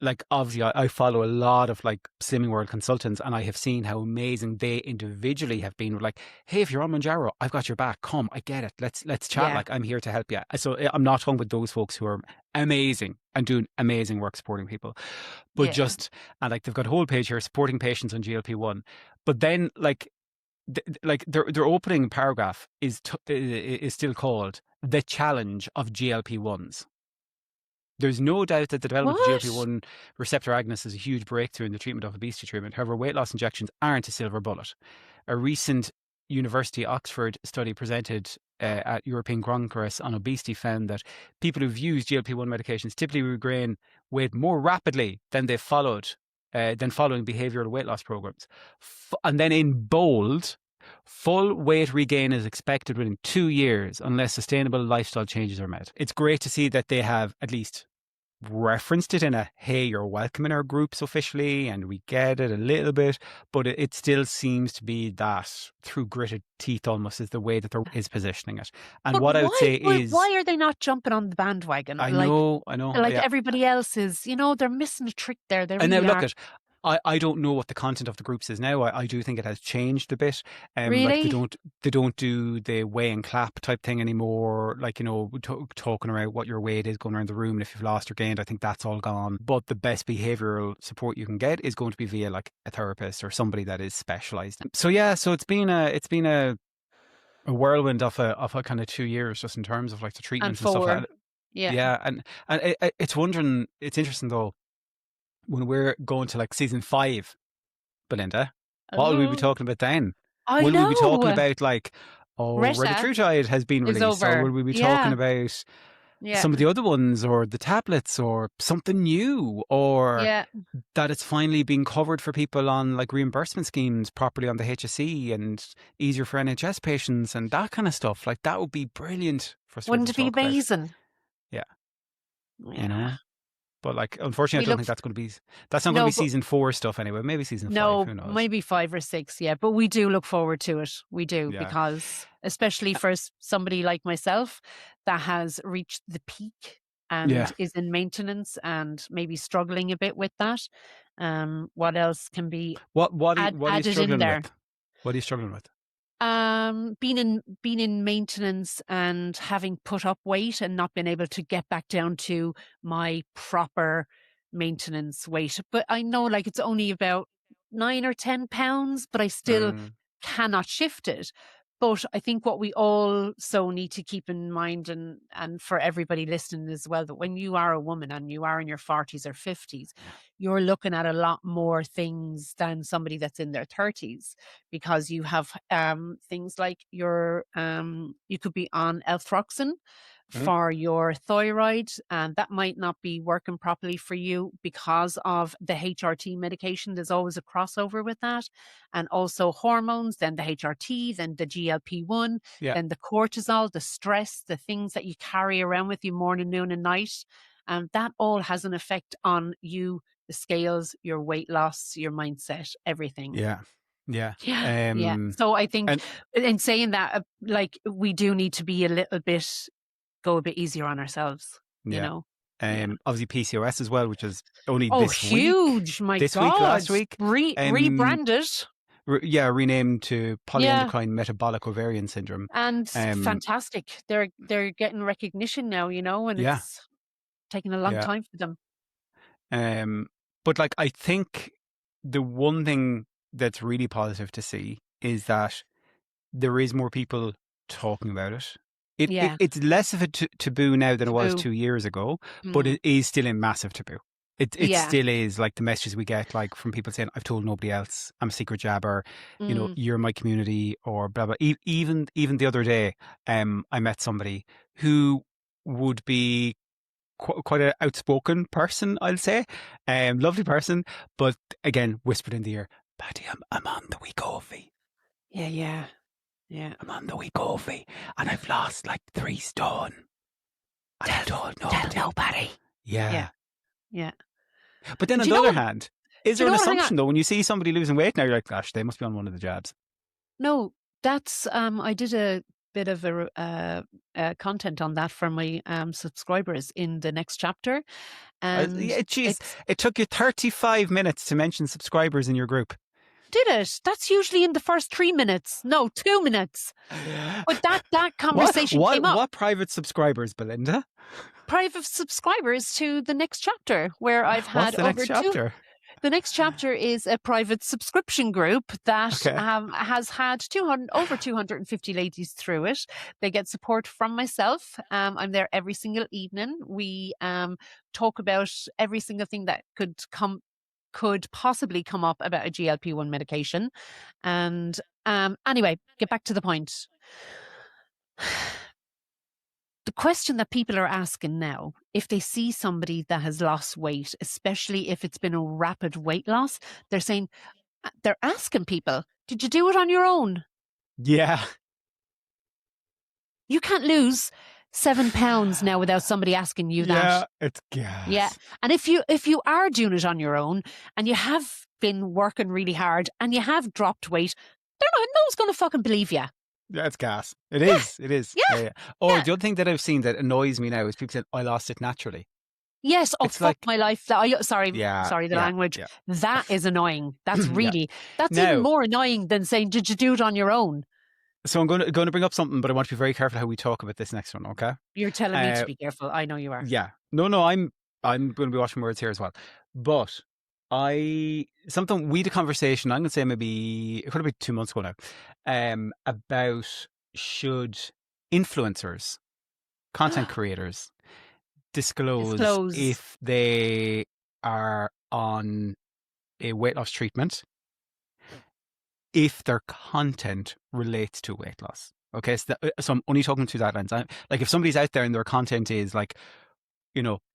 like, obviously I follow a lot of like Slimming World consultants, and I have seen how amazing they individually have been. Like, hey, if you're on Manjaro, I've got your back. Come, I get it. Let's chat. Yeah. Like, I'm here to help you. So I'm not talking about those folks who are amazing and doing amazing work supporting people, but Yeah. just, and like they've got a whole page here supporting patients on GLP-1. But then like their opening paragraph is still called the challenge of GLP-1s. There's no doubt that the development What? of GLP-1 receptor agonists is a huge breakthrough in the treatment of obesity treatment. However, weight loss injections aren't a silver bullet. A recent University Oxford study presented at European Congress on Obesity found that people who've used GLP-1 medications typically regain weight more rapidly than they following behavioural weight loss programs. And then in bold, full weight regain is expected within 2 years unless sustainable lifestyle changes are made. It's great to see that they have at least referenced it in a, hey, you're welcome in our groups officially, and we get it a little bit, but it still seems to be that through gritted teeth almost is the way that there is positioning it. And But what I would say is, why are they not jumping on the bandwagon? I know, Like yeah. everybody else is, they're missing a trick there. They And really now look are. at, I don't know what the content of the groups is now. I do think it has changed a bit. Really? Like they don't do the weigh and clap type thing anymore. Like, talking around what your weight is going around the room, and if you've lost or gained, I think that's all gone. But the best behavioural support you can get is going to be via like a therapist or somebody that is specialised. So yeah, so it's been a whirlwind of a kind of 2 years just in terms of like the treatments and stuff like that. Yeah. Yeah, and it's interesting though, when we're going to like season 5, Belinda, what will we be talking about then? I Will know. we be talking about like, Retta retatrutide has been is released, or over. will we be Yeah. talking about Yeah. some of the other ones, or the tablets, or something new, or Yeah. that it's finally being covered for people on like reimbursement schemes properly on the HSE and easier for NHS patients and that kind of stuff? Like, that would be brilliant for us to Wouldn't it be talk about. amazing? Yeah. Yeah. But like, unfortunately, I don't think that's going to be. That's not going to be season 4 stuff anyway. Maybe season 5. Who knows? Maybe 5 or 6. Yeah, but we do look forward to it. We do, because especially for somebody like myself that has reached the peak and is in maintenance and maybe struggling a bit with that. What else can be what are you struggling there? with? What are you struggling with? Being in maintenance and having put up weight and not being able to get back down to my proper maintenance weight. But I know like it's only about 9 or 10 pounds, but I still cannot shift it. But I think what we also need to keep in mind, and for everybody listening as well, that when you are a woman and you are in your 40s or 50s, you're looking at a lot more things than somebody that's in their 30s, because you have things like you could be on Elthroxin for your thyroid, and that might not be working properly for you because of the HRT medication. There's always a crossover with that. And also hormones, then the HRT, then the GLP-1, then the cortisol, the stress, the things that you carry around with you morning, noon and night. And that all has an effect on you the scales, your weight loss, your mindset, everything. Yeah. Yeah. Yeah. So I think And in saying that, like, we do need to be go a bit easier on ourselves, you yeah. know? Yeah. Obviously PCOS as well, which is only Oh, this week, huge. My God. last week. Um, Rebranded. Renamed to Yeah. polyendocrine metabolic ovarian syndrome. And Um, fantastic. They're getting recognition now, and yeah. it's taking a long Yeah. time for them. But like, I think the one thing that's really positive to see is that there is more people talking about it. Yeah. It's less of a taboo now than it was Taboo. 2 years ago, but Mm. it is still a massive taboo. It Yeah. still is, like, the messages we get, like, from people saying, "I've told nobody else. I'm a secret jabber. Mm. You're my community," or blah blah. Even the other day, I met somebody who would be quite an outspoken person, I'll say. Lovely person, but again, whispered in the ear, "Paddy, I'm on the week offie. Yeah. Yeah. Yeah. I'm on the week offie, and I've lost like 3 stone. And I told Tell nobody." nobody. Yeah. Yeah. Yeah. But then But on you the know other what? hand, is Do there you an know what? Hang on. assumption though, when you see somebody losing weight now, you're like, gosh, they must be on one of the jabs? No, that's I did a bit of content on that for my subscribers in the next chapter, and Yeah, geez, it's it took you 35 minutes to mention subscribers in your group. did it. That's usually in the first 3 minutes. No, 2 minutes. But that conversation came up. What private subscribers, Belinda? Private subscribers to the next chapter, where I've What's had the next chapter? The next chapter is a private subscription group that Okay. has had over 250 ladies through it. They get support from myself. I'm there every single evening. We talk about every single thing that could possibly come up about a GLP-1 medication. And anyway, get back to the point. The question that people are asking now, if they see somebody that has lost weight, especially if it's been a rapid weight loss, they're asking people, did you do it on your own? Yeah. You can't lose 7 pounds now without somebody asking you that. Yeah, it's gas. Yeah. And if you are doing it on your own and you have been working really hard and you have dropped weight, no one's going to fucking believe you. Yeah, it's gas. It is. It is. Yeah. Oh, Yeah. the other thing that I've seen that annoys me now is people saying, I lost it naturally. Yes. Oh, It's fuck like, my life. Sorry the language. Yeah. That is annoying. That's really, that's Now- even more annoying than saying, did you do it on your own? So I'm going to bring up something, but I want to be very careful how we talk about this next one, okay? You're telling me to be careful. I know you are. Yeah. No, I'm going to be watching words here as well. But we had a conversation, I'm going to say maybe, it could have been 2 months ago now, about should influencers, content creators, disclose if they are on a weight loss treatment if their content relates to weight loss. Okay, so I'm only talking through that lens. Like, if somebody's out there and their content is like,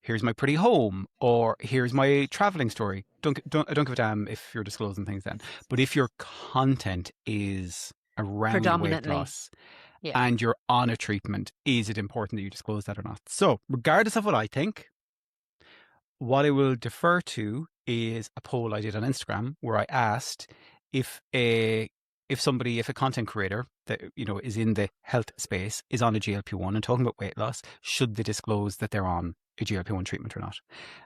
here's my pretty home, or here's my traveling story, I don't give a damn if you're disclosing things then. But if your content is around weight loss, and you're on a treatment, is it important that you disclose that or not? So regardless of what I think, what I will defer to is a poll I did on Instagram where I asked if a content creator that is in the health space is on a GLP-1 and talking about weight loss, should they disclose that they're on a GLP-1 treatment or not?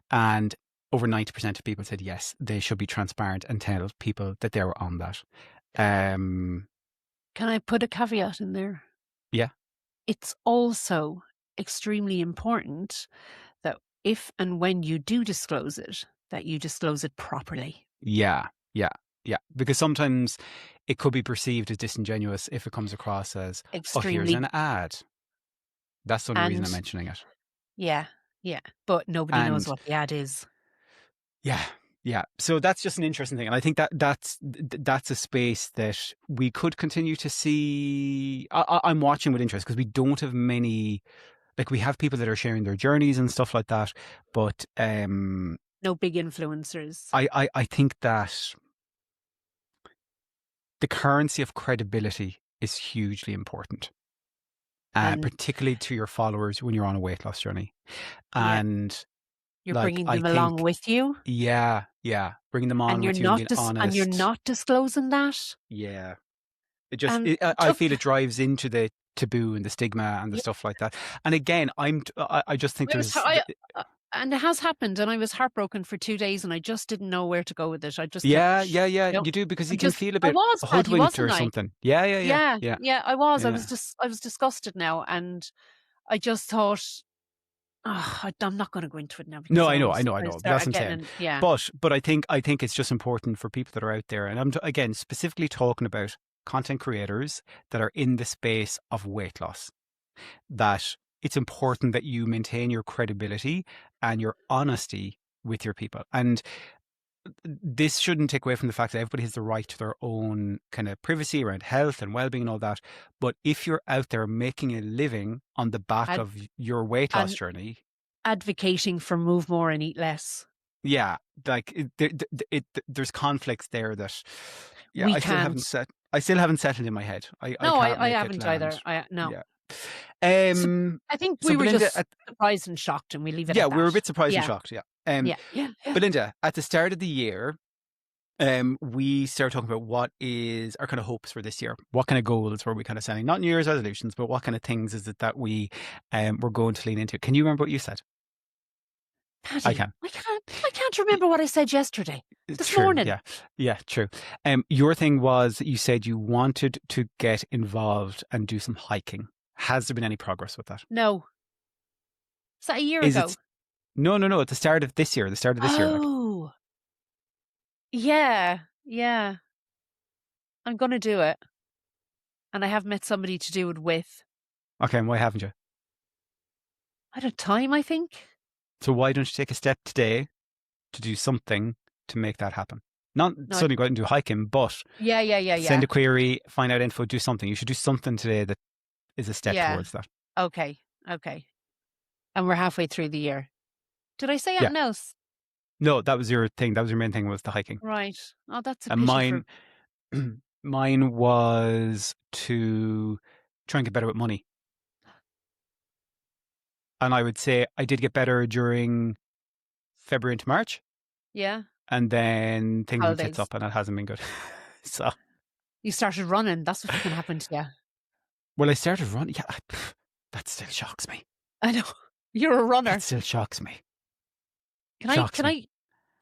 And over 90% of people said yes, they should be transparent and tell people that they were on that. Can I put a caveat in there? Yeah. It's also extremely important that if and when you do disclose it, that you disclose it properly. Yeah. Because sometimes it could be perceived as disingenuous if it comes across as, extremely, here's an ad. That's the only reason I'm mentioning it. Yeah. But nobody knows what the ad is. Yeah. So that's just an interesting thing. And I think that's a space that we could continue to see. I'm watching with interest because we don't have many, like, we have people that are sharing their journeys and stuff like that. But no big influencers. I think that the currency of credibility is hugely important. Particularly to your followers when you're on a weight loss journey. And You're Like, bringing I them along think, with you, yeah, bringing them on and with you and being and you're honest. not disclosing that. Yeah. It just, And I took feel it drives into the taboo and the stigma and the yeah, stuff like that. And again, I just think I was there's, and it has happened, and I was heartbroken for 2 days, and I just didn't know where to go with it. I just thought, yeah, yeah, yeah, you know, you do, because I you can just feel a I bit was, Paddy, hoodwinked or wasn't I? something. Yeah, yeah, yeah, Yeah, yeah, yeah, I was. yeah. I was disgusted now, and I just thought, oh, I'm not going to go into it now No, because I always I I know. But that's start what I'm getting saying. in. Yeah, But I think it's just important for people that are out there, and again specifically talking about content creators that are in the space of weight loss, that it's important that you maintain your credibility and your honesty with your people. And this shouldn't take away from the fact that everybody has the right to their own kind of privacy around health and well-being and all that. But if you're out there making a living on the back Ad, of your weight loss and journey, advocating for move more and eat less. yeah, like there's conflicts there that, yeah, We can't. I still haven't settled in my head. I No, can't I make it haven't land. either. I no. Yeah. So Um. I think So we were Belinda, just surprised and shocked, and we leave it yeah, at we were a that. bit surprised and Yeah, shocked. Yeah. yeah, yeah, yeah. Belinda, at the start of the year, we started talking about what is our kind of hopes for this year. What kind of goals were we kind of setting? Not New Year's resolutions, but what kind of things is it that we were going to lean into? Can you remember what you said? I Paddy, can. I can't remember what I said yesterday. It's This true. morning. Yeah. Yeah, true. Your thing was you said you wanted to get involved and do some hiking. Has there been any progress with that? No. Is that a year Is ago? it no, at the start of this year, like, Oh, yeah, yeah. I'm gonna do it. And I have met somebody to do it with. okay, and why haven't you? I had time, I think. So why don't you take a step today to do something to make that happen? Not No, suddenly go out and do hiking, but yeah, yeah, yeah, send yeah. a query, find out info, do something. You should do something today that is a step Yeah. towards that. Okay. Okay. And we're halfway through the year. Did I say Yeah. anything else? No, that was your thing. That was your main thing, was the hiking. Right. Oh, that's a And pity for. mine was to try and get better with money. And I would say I did get better during February into March, Yeah. and then things went tits Holidays. up, and it hasn't been good. So, You started running. That's what fucking happened to you. well, I started running. Yeah, that still shocks me. I know. You're a runner. That still shocks me. Can I Shocks can me. I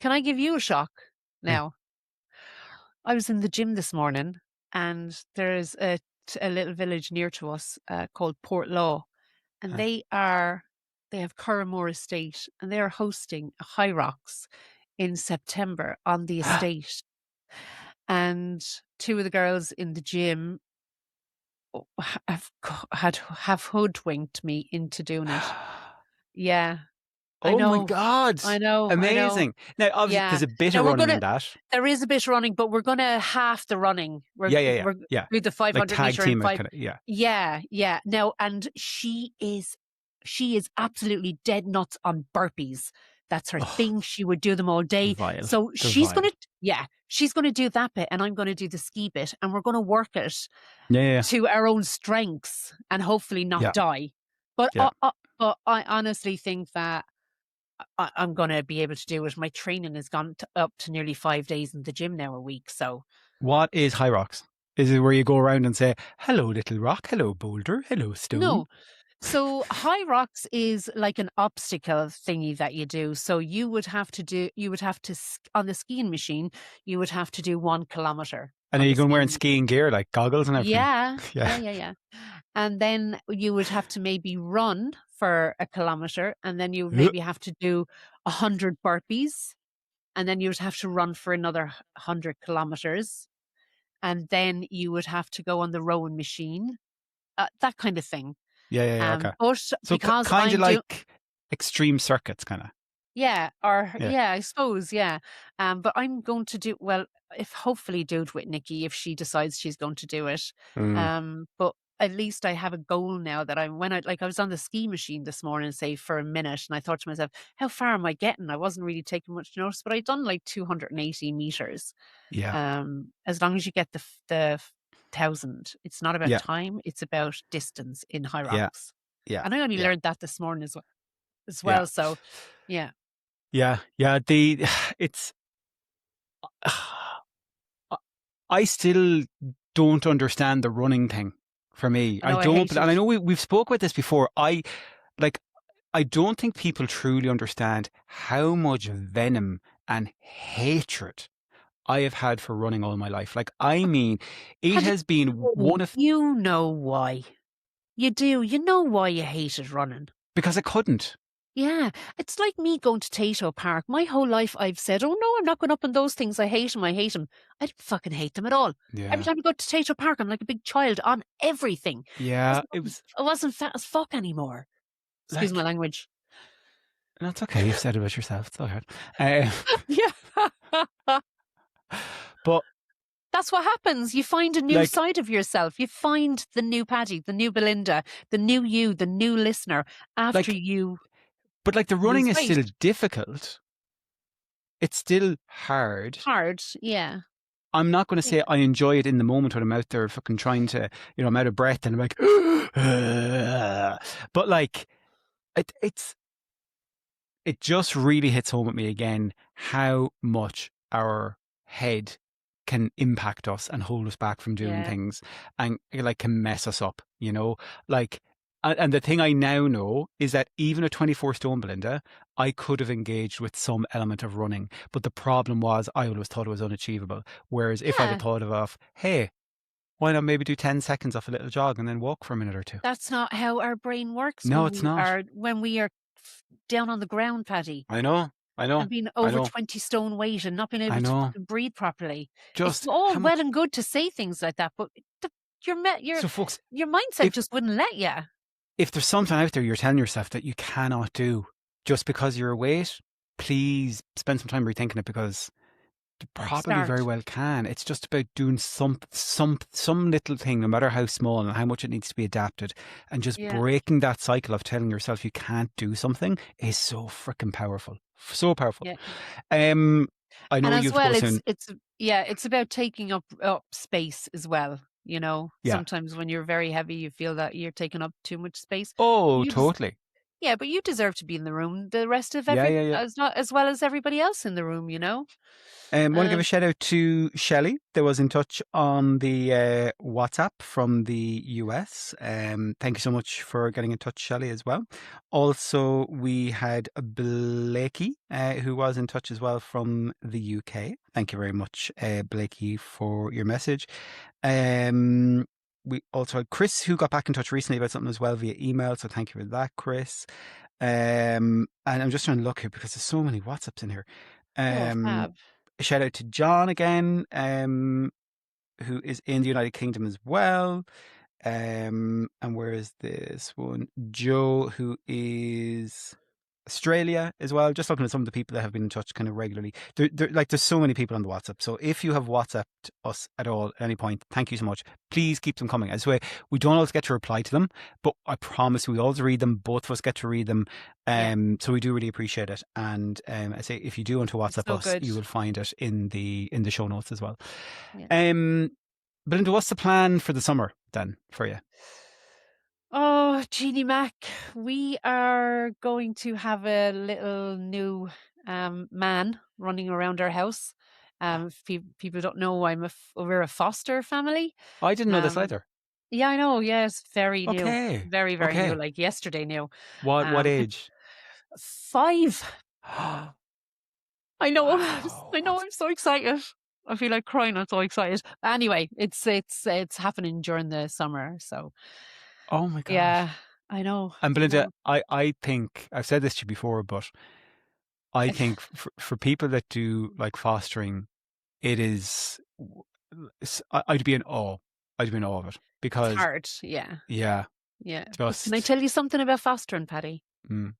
can I give you a shock Yeah. now? I was in the gym this morning, and there's a little village near to us called Port Law, and Uh, they have Curramore Estate, and they are hosting a High Rocks in September on the estate. And two of the girls in the gym have hoodwinked me into doing it. Yeah, I oh my know, God. I know, I know. Amazing. Now, obviously, Yeah. there's a bit Now of running in that. there is a bit running, but we're gonna half the running. Yeah. We're Yeah. do the Like 500 tag meter and team, five. kind of, yeah. Yeah, yeah. No, and she is absolutely dead nuts on burpees. That's her Oh, thing. She would do them all day. vile. So They're vile. she's gonna do that bit, and I'm gonna do the ski bit, and we're gonna work it Yeah. to our own strengths and hopefully not Yeah. die. But Yeah. but I honestly think that I'm going to be able to do it. My training has gone up to nearly 5 days in the gym now a week. So What is High Rocks? Is it where you go around and say, hello, little rock, hello, boulder, hello, stone? no. So High Rocks is like an obstacle thingy that you do. So you would have to on the skiing machine, you would have to do 1 kilometer. And on are you the going wearing skiing skiing gear, like goggles and everything? Yeah, Yeah. yeah. And then you would have to maybe run for 1 kilometer, and then you would maybe have to do 100 burpees, and then you would have to run for another 100 kilometers, and then you would have to go on the rowing machine, that kind of thing. Yeah. Okay. But So because kind of I'm doing, like extreme circuits, kind of. yeah, or Yeah. yeah, I suppose, yeah. But I'm going to do well if hopefully do it with Nikki if she decides she's going to do it. But at least I have a goal now that I was on the ski machine this morning, say for a minute, and I thought to myself, how far am I getting? I wasn't really taking much notice, but I'd done like 280 meters. Yeah. As long as you get the 1,000, it's not about Yeah. time; it's about distance in High Yeah. Rocks. Yeah. And I only Yeah. learned that this morning as well. Yeah. So, yeah. Yeah, yeah. It's. I still don't understand the running thing for me. I I know I don't, hate and it. I know we've spoke about this before. Like, I don't think people truly understand how much venom and hatred I have had for running all my life. Like, I mean, it Paddy, has been one of, you know why. You do. You know why you hated running. because I couldn't. Yeah, it's like me going to Tato Park. My whole life I've said, oh no, I'm not going up on those things. I hate them. I hate them. I don't fucking hate them at all. Every Yeah. time I go to Tato Park, I'm like a big child on everything. Yeah. It was I wasn't fat as fuck anymore. Excuse my like, language. that's okay. You've said it about yourself. It's all right. Uh, Yeah. but That's what happens. You find a new like, side of yourself. You find the new Paddy, the new Belinda, the new you, the new listener after like, you but like the running lose is weight. still difficult. It's still hard. Hard, yeah. I'm not going to say I enjoy it in the moment when I'm out there fucking trying to, I'm out of breath and I'm like, but like, it's it just really hits home with me again how much our head can impact us and hold us back from doing Yeah. things and like can mess us up, like. And the thing I now know is that even at 24 stone, Belinda, I could have engaged with some element of running. But the problem was I always thought it was unachievable. Whereas if I'd have Yeah. thought of, hey, why not maybe do 10 seconds off a little jog and then walk for a minute or two? That's not how our brain works No, it's not. when we are down on the ground, Paddy, I know. I know. and being I over know. 20 stone weight and not being I able to know. fucking breathe properly. It's Just all how well much. and good to say things like that, but So, folks, your mindset if just wouldn't let you. if there's something out there you're telling yourself that you cannot do just because you're weight, please spend some time rethinking it because you probably very Start. well can. It's just about doing some little thing, no matter how small and how much it needs to be adapted, and just Yeah. breaking that cycle of telling yourself you can't do something is so freaking powerful. So powerful. Yeah. I know And as you have to well, go soon. it's about taking up space as well. Yeah. Sometimes when you're very heavy, you feel that you're taking up too much space. Oh, You des- totally. yeah, but you deserve to be in the room. The rest of Yeah, yeah, yeah. as not as well as everybody else in the room. Want to give a Um, shout out to Shelley that was in touch on the WhatsApp from the US. Thank you so much for getting in touch, Shelley, as well. Also, we had Blakey who was in touch as well from the UK. Thank you very much, Blakey, for your message. We also had Chris who got back in touch recently about something as well via email. So thank you for that, Chris. And I'm just trying to look here because there's so many WhatsApps in here. oh, Um, fab. Shout out to John again, who is in the United Kingdom as well. And where is this one? Joe, who is Australia as well. Just looking at some of the people that have been in touch kind of regularly. There's so many people on the WhatsApp. So if you have WhatsApped us at all at any point, thank you so much. Please keep them coming. I swear we don't always get to reply to them, but I promise we always read them. Both of us get to read them. Yeah, So we do really appreciate it. And I say if you do want to it's WhatsApp so us, good. you will find it in the show notes as well. Yeah. Belinda, what's the plan for the summer then for you? Oh, Jeannie Mac, we are going to have a little new man running around our house. If people don't know, we're a foster family. I didn't know this Um, either. yeah, I know. Yes, very new, Okay. very very new, Okay. like yesterday new. What It's age? 5. I know, Wow. I know. I'm so excited. I feel like crying. I'm so excited. Anyway, it's happening during the summer, so Oh my gosh. yeah, I know. And I Belinda, know. I think I've said this to you before, but I think for people that do like fostering, it is. I'd be in awe. I'd be in awe of it It's because hard, yeah. yeah, Yeah. But can I just tell you something about fostering, Paddy? mm,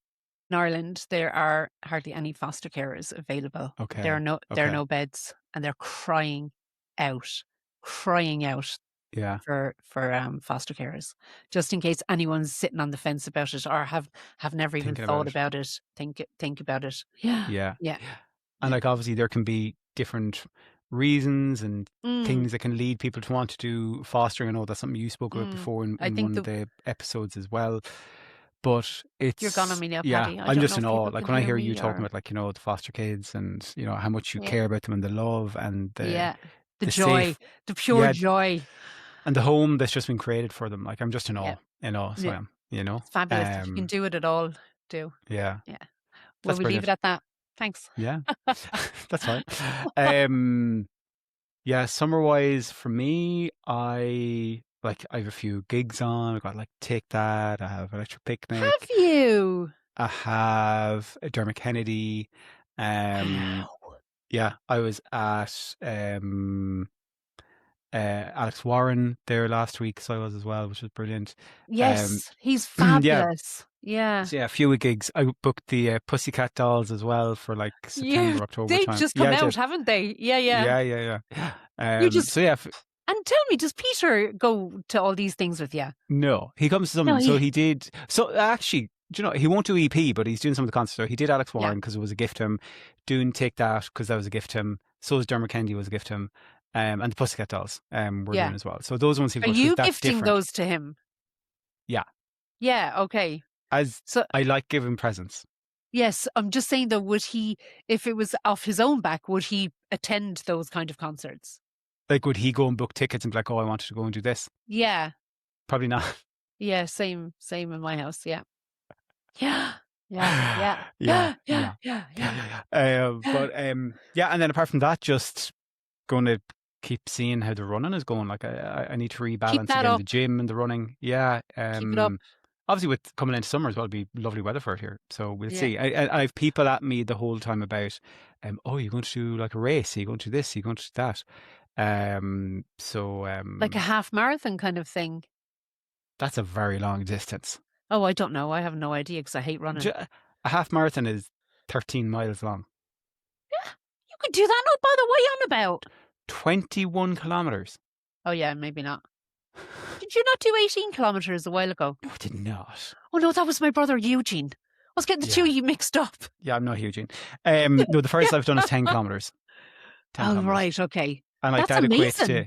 In Ireland, there are hardly any foster carers available. okay, There are okay, no beds, and they're crying out yeah, for foster carers, just in case anyone's sitting on the fence about it or have never even thinking about thought it, about it. Think about it. Yeah, yeah, yeah, and yeah. like obviously there can be different reasons and Mm, things that can lead people to want to do fostering. I know that's something you spoke about mm. before I in think one of the the episodes as well. but it's You're gone on me now, yeah. Paddy. I I'm don't just know in if awe. people Like can when I hear hear you me talking or about, like, the foster kids and how much you yeah, care about them and the love and yeah. The the joy, safe, the pure yeah, joy. and the home that's just been created for them. Like I'm just in Yeah, awe, in awe. So yeah. I am, you know. It's fabulous. If you can do it at all, do. Yeah, Yeah. Will that's we leave brilliant. it at that? Thanks. Yeah, that's fine. Um, yeah, summer wise for me, I have a few gigs on. I got like Take That. I have Electric Have Picnic. you? I have Dermot Kennedy. Um, Wow. yeah, I was at Alex Warren there last week, so I was as well, which was brilliant. Um, Yes, he's yeah, fabulous. Yeah. so yeah, a few gigs. I booked the Pussycat Dolls as well for like Yeah. September, October They've time. just Yeah, come I out, did. haven't they? Yeah, yeah. Yeah. You just So yeah, and tell me, does Peter go to all these things with you? no, he comes to No, some. So he he did. So actually, do you know, he won't do EP, but he's doing some of the concerts. So he did Alex yeah. Warren because it was a gift to him. Doing Take That because that was a gift to him. So was Dermot Kennedy was a gift to him. And the Pussycat Dolls we're Yeah. doing as well. So those ones he'll Are go to because you that's gifting different. those to him? Yeah, Yeah, okay. as So I like giving presents. yes, I'm just saying though, would he, if it was off his own back, would he attend those kind of concerts? Like, would he go and book tickets and be like, "Oh, I wanted to go and do this"? Yeah. Probably not. Yeah, same in my house. Yeah. Yeah. Yeah. Yeah. Yeah. Yeah, and then apart from that, just going to keep seeing how the running is going. Like I need to Keep rebalance that again the up. gym and the running. Yeah. Keep it up. Obviously with coming into summer as well, it'll be lovely weather for it here. So we'll Yeah. see. I have people at me the whole time about, oh, you're going to do like a race? Are you going to do this? Are you going to do that? Like a half marathon kind of thing. That's a very long distance. Oh, I don't know. I have no idea because I hate running. A half marathon is 13 miles long. Yeah, you could do that. No bother. What are you on about? 21 kilometers. Oh, yeah, maybe not. Did you not do 18 kilometers a while ago? No, I did not. Oh, no, that was my brother Eugene. I was getting the two of you mixed up. Yeah, I'm not Eugene. No, the first I've done is 10 kilometers. 10 Oh, kilometers. right. Okay. And like That's that equates amazing. to,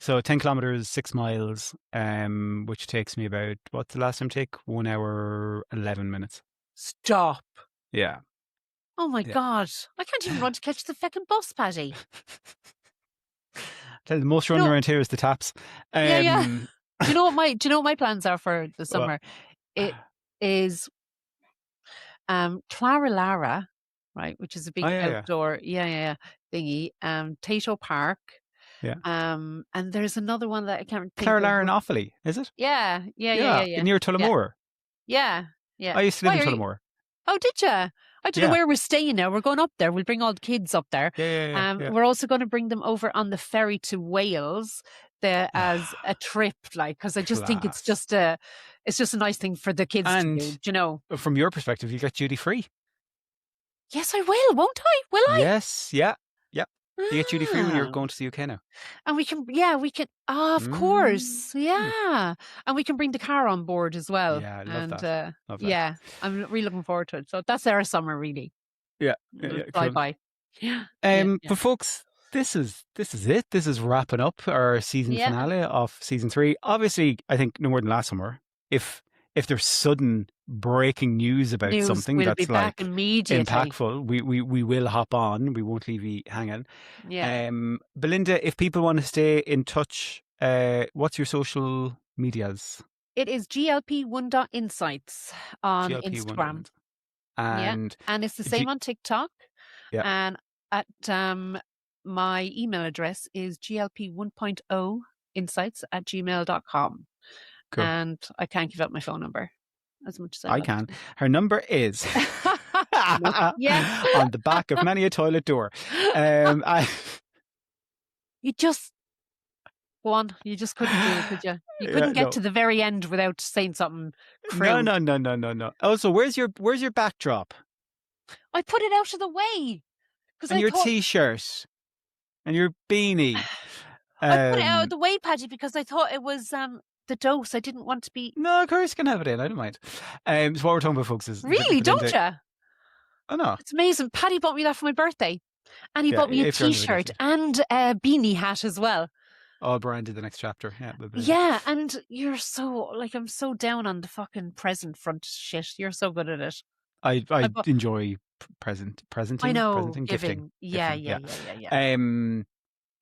so 10 kilometers, 6 miles, which takes me about, what's the last time take? 1 hour, 11 minutes. Stop. Yeah. Oh, my God. I can't even run to catch the feckin' bus, Paddy. The most running around here is the taps. Yeah. Do you know what my plans are for the summer? It is Clara Lara, right, which is a big outdoor thingy. Tato Park. Yeah. And there's another one that I can't think Clara of. Lara in Offaly, is it? Yeah. Near Tullamore. Yeah. I used to live in Tullamore. Oh, did you? I don't know where we're staying now. We're going up there. We'll bring all the kids up there. Yeah. We're also going to bring them over on the ferry to Wales as a trip, like, because I just think it's just a nice thing for the kids to do. Do you know? From your perspective, you get duty free. Yes, I will, won't I? Will I? Yes, yeah. You get duty free when you're going to the UK now. And we can, of course, yeah. And we can bring the car on board as well. Yeah, I love that. Love that. Yeah, I'm really looking forward to it. So that's our summer, really. Yeah. Bye bye. Yeah. But folks, this is it. This is wrapping up our season finale of season 3. Obviously, I think no more than last summer. If there's sudden breaking news about something we'll that's be back like immediately. impactful, we will hop on. We won't leave you hanging. Yeah. Belinda, if people want to stay in touch, what's your social medias? It is glp1.insights on Instagram. And it's the same on TikTok. Yeah. And at my email address is glp1.0insights@gmail.com. Cool. And I can't give out my phone number as much as I can. Her number is on the back of many a toilet door. You just go on. You just couldn't do it, could you? You couldn't get to the very end without saying something crude. No. Also, where's your backdrop? I put it out of the way. And your t-shirt. And your beanie. I put it out of the way, Paddy, because I thought it was the dose. I didn't want to be. No, of course you can have it in. I don't mind. So what we're talking about, folks, is really, don't you? Oh no, it's amazing. Paddy bought me that for my birthday, and he bought me a t-shirt and a beanie hat as well. All branded the next chapter. Yeah. Yeah, and you're so I'm so down on the fucking present front shit. You're so good at it. I bu- enjoy I know presenting, giving. Yeah, gifting. yeah, Yeah. yeah, yeah, yeah.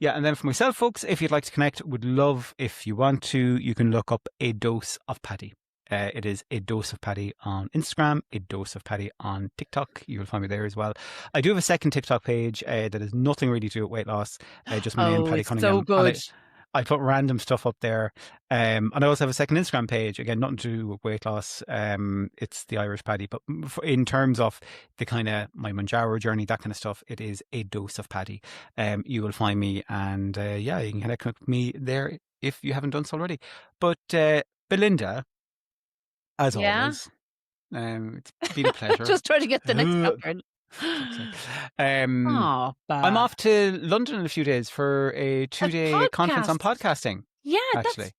Yeah, and then for myself, folks, if you'd like to connect, would love if you want to, you can look up A Dose of Paddy. It is A Dose of Paddy on Instagram, A Dose of Paddy on TikTok. You will find me there as well. I do have a second TikTok page that has nothing really to do with weight loss. Just my name, Oh, Paddy it's so Cunningham. good. I put random stuff up there. And I also have a second Instagram page. Again, nothing to do with weight loss. It's the Irish Paddy. But in terms of the kind of my Manjaro journey, that kind of stuff, it is A Dose of Paddy. You will find me. And yeah, you can connect with me there if you haven't done so already. But Belinda, as Yeah. always, it's been a pleasure. Just trying to get the next chapter. I'm off to London in a few days for a 2-day conference on podcasting. Yeah, actually. that's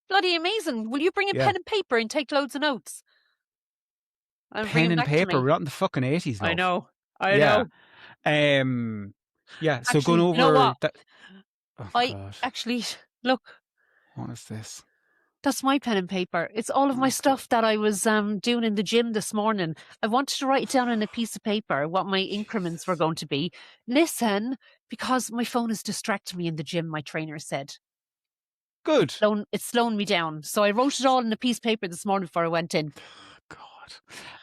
bloody amazing. Will you bring a pen and paper and take loads of notes? Pen and paper? We're not in the fucking 80s, love. I know. Yeah. So actually, going over... You know what? that... Oh, God. Actually, look. What is this? That's my pen and paper. It's all of my stuff that I was doing in the gym this morning. I wanted to write it down on a piece of paper, what my increments were going to be. Listen, because my phone is distracting me in the gym, my trainer said. Good. It's slowing me down. So I wrote it all in a piece of paper this morning before I went in. God.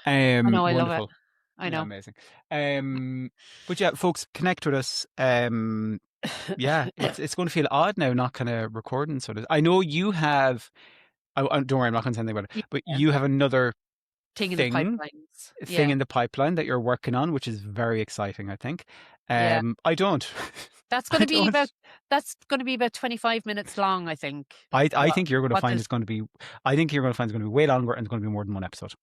I know, I wonderful. love it. I know. Yeah, amazing. But yeah, folks, connect with us. Yeah, it's going to feel odd now not kind of recording sort of. I know you have... don't worry, I'm not going to say anything about it. But you have another thing in the pipeline that you're working on, which is very exciting, I think. I don't. That's going to be about 25 minutes long, I think. I think you're going to find it's going to be way longer, and it's going to be more than one episode.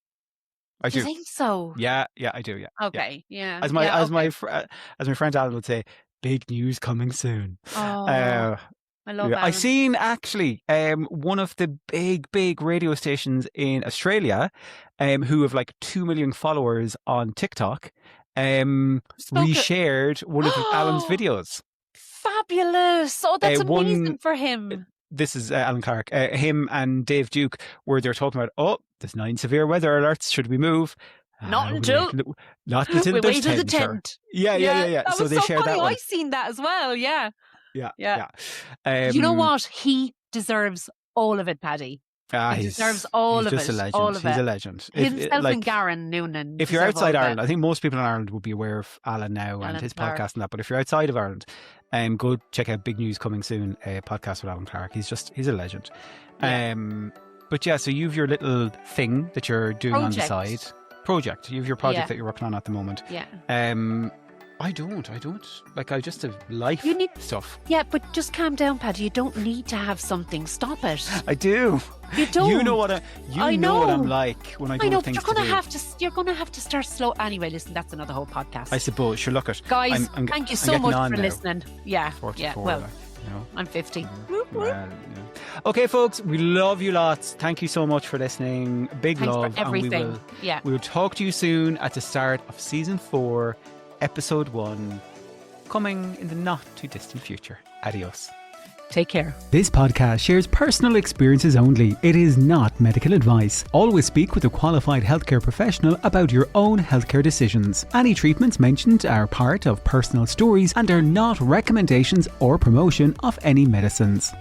I do. You think so? Yeah, I do. Yeah. Okay. Yeah. As my friend Alan would say, big news coming soon. Oh, I love Alan. I seen actually one of the big radio stations in Australia who have like 2 million followers on TikTok reshared one of Alan's videos. Fabulous. Oh, that's amazing for him. This is Alan Clark. Him and Dave Duke were there talking about, there's 9 severe weather alerts. Should we move? Not until we'll wait there's till the 10th. Yeah. That so was they so shared funny. that one. I seen that as well. Yeah. You know what? He deserves all of it, Paddy. He deserves all of it. He's just a legend. All of He's it. a legend. Himself and Garen Noonan. If you're outside Ireland, I think most people in Ireland would be aware of Alan now and his Clark. podcast and that. But if you're outside of Ireland, go check out Big News Coming Soon, a podcast with Alan Clark. He's a legend. Yeah. But yeah, so you have your little thing that you're doing on the side. Project. You have your project that you're working on at the moment. Yeah. I don't. Like, I just have life stuff. Yeah, but just calm down, Paddy. You don't need to have something. Stop it. I do. You don't. You know what I'm like when I don't have things to do. You're going to have to start slow. Anyway, listen, that's another whole podcast. I suppose. Sure, look at. Guys, thank you so much for listening. Yeah. 44, well, I'm 50. Okay, folks, we love you lots. Thank you so much for listening. Thanks love. For everything. And we will talk to you soon at the start of season 4, episode 1, coming in the not too distant future. Adios. Take care. This podcast shares personal experiences only. It is not medical advice. Always speak with a qualified healthcare professional about your own healthcare decisions. Any treatments mentioned are part of personal stories and are not recommendations or promotion of any medicines.